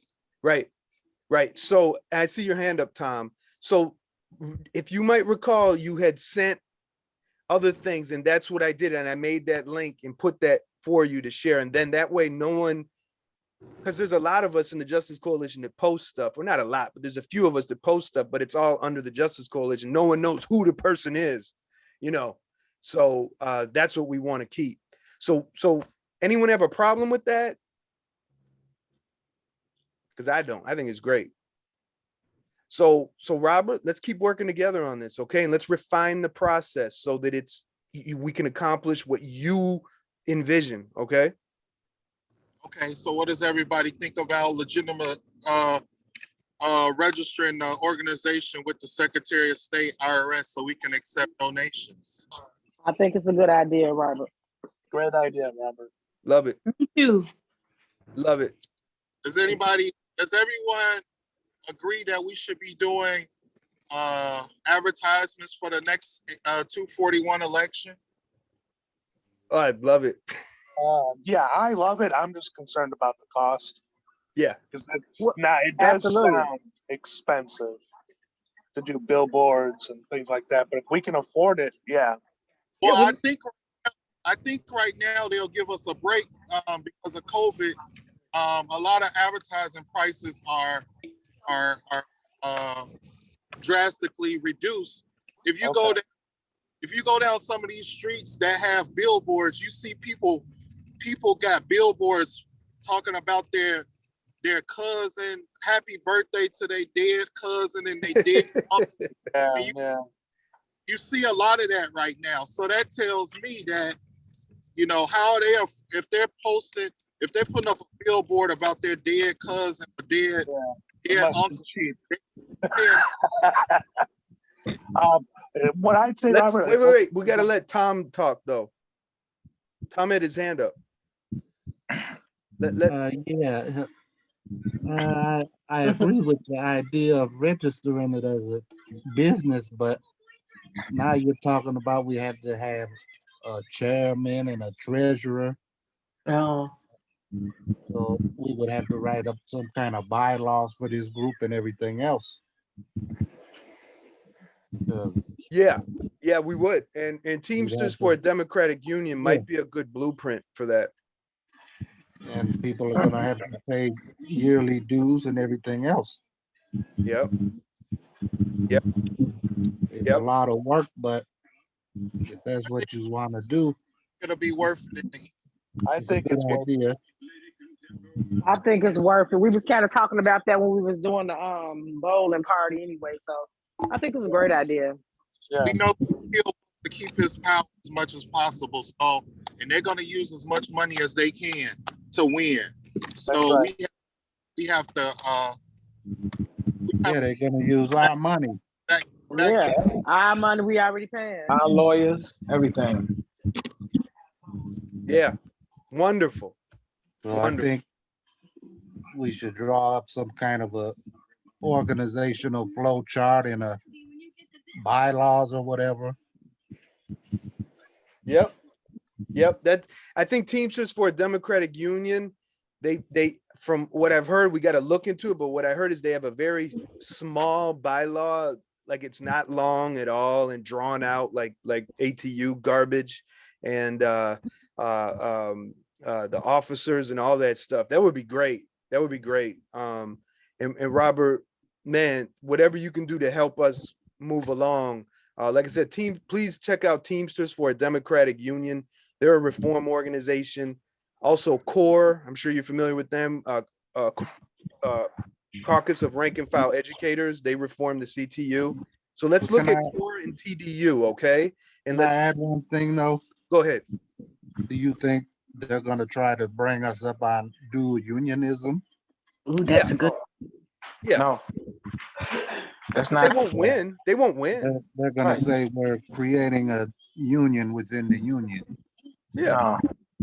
So I see your hand up, Tom. So if you might recall, you had sent other things, and that's what I did. And I made that link and put that for you to share. And then that way no one, because there's a lot of us in the Justice Coalition that post stuff. Well, not a lot, but there's a few of us that post stuff, but it's all under the Justice Coalition. No one knows who the person is, you know. So that's what we want to keep. So anyone have a problem with that? Because I don't. I think it's great. So Robert, let's keep working together on this, okay? And let's refine the process so that we can accomplish what you envision, okay? Okay, so what does everybody think about legitimate registering the organization with the Secretary of State, IRS, so we can accept donations? I think it's a good idea, Robert. Great idea, Robert. Love it. Me too. Love it. Does everyone agree that we should be doing advertisements for the next 241 election? Oh, I love it. Yeah, I love it. I'm just concerned about the cost. Yeah. It does Absolutely. sound expensive to do billboards and things like that, but if we can afford it, yeah. Well, I think right now they'll give us a break because of COVID. A lot of advertising prices are drastically reduced. If you go down some of these streets that have billboards, you see people got billboards talking about their cousin, happy birthday to their dead cousin and they dead. You see a lot of that right now. So that tells me that, how if they're putting up a billboard about their dead cousin or dead uncle. What I'd say, Robert. Wait. We got to let Tom talk, though. Tom had his hand up. I agree with the idea of registering it as a business, but now you're talking about we have to have a chairman and a treasurer. Oh. So we would have to write up some kind of bylaws for this group and everything else. Yeah, we would. And Teamsters for a Democratic Union might be a good blueprint for that. And people are gonna have to pay yearly dues and everything else. Yep. It's a lot of work, but if that's what you want to do, it'll be worth it. I think it's a good idea. I think it's worth it. We was kind of talking about that when we was doing the bowling party anyway. So I think it's a great idea. We know he'll to keep his power as much as possible. So, and they're going to use as much money as they can to win. So we have to. They're going to use our money. Our money we already paying. Our lawyers, everything. Yeah, wonderful. So I think we should draw up some kind of a organizational flow chart and a bylaws or whatever. Yep. That I think Teamsters for a Democratic Union, they from what I've heard, we got to look into it. But what I heard is they have a very small bylaw, like it's not long at all and drawn out like ATU garbage, and the officers and all that stuff. That would be great. And Robert, man, whatever you can do to help us move along. Like I said, please check out Teamsters for a Democratic Union. They're a reform organization. Also, CORE, I'm sure you're familiar with them. Caucus of Rank and File Educators. They reformed the CTU. So let's look at CORE and TDU, okay? And let's add one thing though. Go ahead. Do you think they're going to try to bring us up on dual unionism? Ooh, that's a good. Yeah. No. That's not. They won't win. They won't win. They're going to say we're creating a union within the union. Yeah.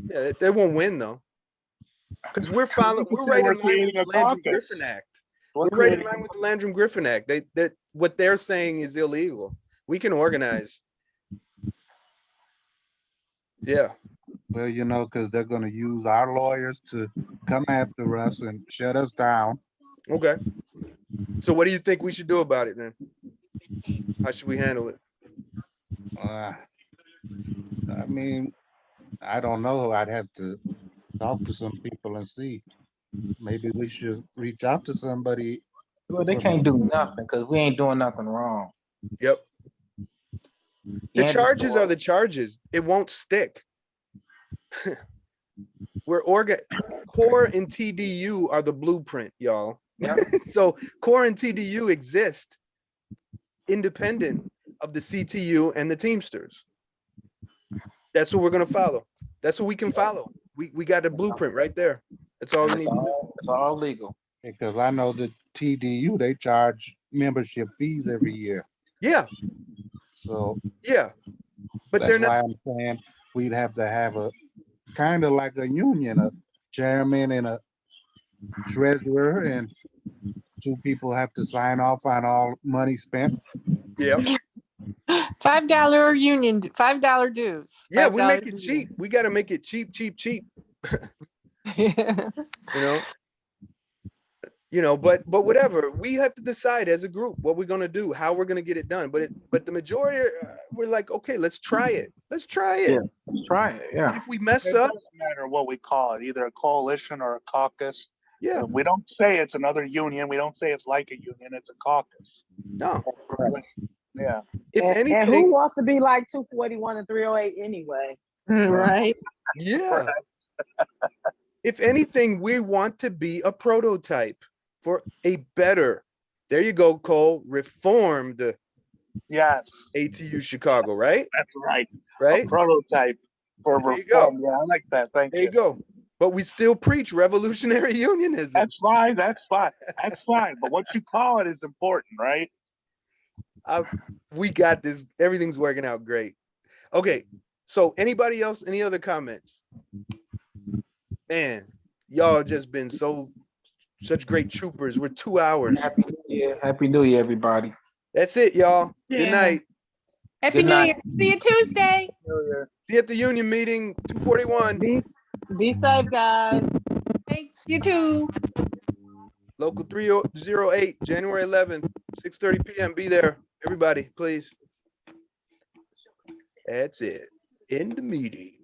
Yeah, they won't win though. Because we're right in line with the Landrum-Griffin Act. We're right in line with the Landrum-Griffin Act. What they're saying is illegal. We can organize. Yeah. Well, because they're going to use our lawyers to come after us and shut us down. Okay. So what do you think we should do about it then? How should we handle it? I mean, I don't know. I'd have to talk to some people and see. Maybe we should reach out to somebody. Well, they can't do nothing because we ain't doing nothing wrong. Yep. The charges are the charges. It won't stick. CORE and TDU are the blueprint, y'all. So CORE and TDU exist independent of the CTU and the Teamsters. That's what we're gonna follow. That's what we can follow. We got a blueprint right there. That's all we need to do. It's all legal. Because I know the TDU, they charge membership fees every year. Yeah, So yeah. But that's they're why not, I'm saying we'd have to have a kind of like a union, a chairman and a treasurer, and two people have to sign off on all money spent. yeah. $5 union, $5 dues. Yeah, we $5 make it dues. cheap. We gotta make it cheap. But whatever. We have to decide as a group what we're gonna do, how we're gonna get it done. But the majority, we're like, okay, let's try it. Let's try it. Yeah, let's try it. Yeah. And if we mess It up, doesn't matter what we call it, either a coalition or a caucus. yeah, We don't say it's another union. We don't say it's like a union. It's a caucus. no. Yeah. If And who anything, wants to be like 241 and 308 anyway? Right. yeah. If anything, we want to be a prototype for a better, there you go, Cole, reformed Yes, ATU Chicago, right? that's right. Right? A prototype for There you go. reform. Yeah, I like that. Thank There you go. But we still preach revolutionary unionism. That's fine. That's fine. That's fine. But what you call it is important, right? We got this. Everything's working out great. Okay. So anybody else, any other comments? Man, y'all just been such great troopers. We're 2 hours. Happy New Year. Happy New Year, everybody. That's it, y'all. Yeah. Good night. Happy Good New night. Year. See you Tuesday. See you at the union meeting, 241. Be safe, guys. Thanks. You too. Local 308, January 11th, 6:30 p.m. Be there. Everybody, please. That's it. End the meeting.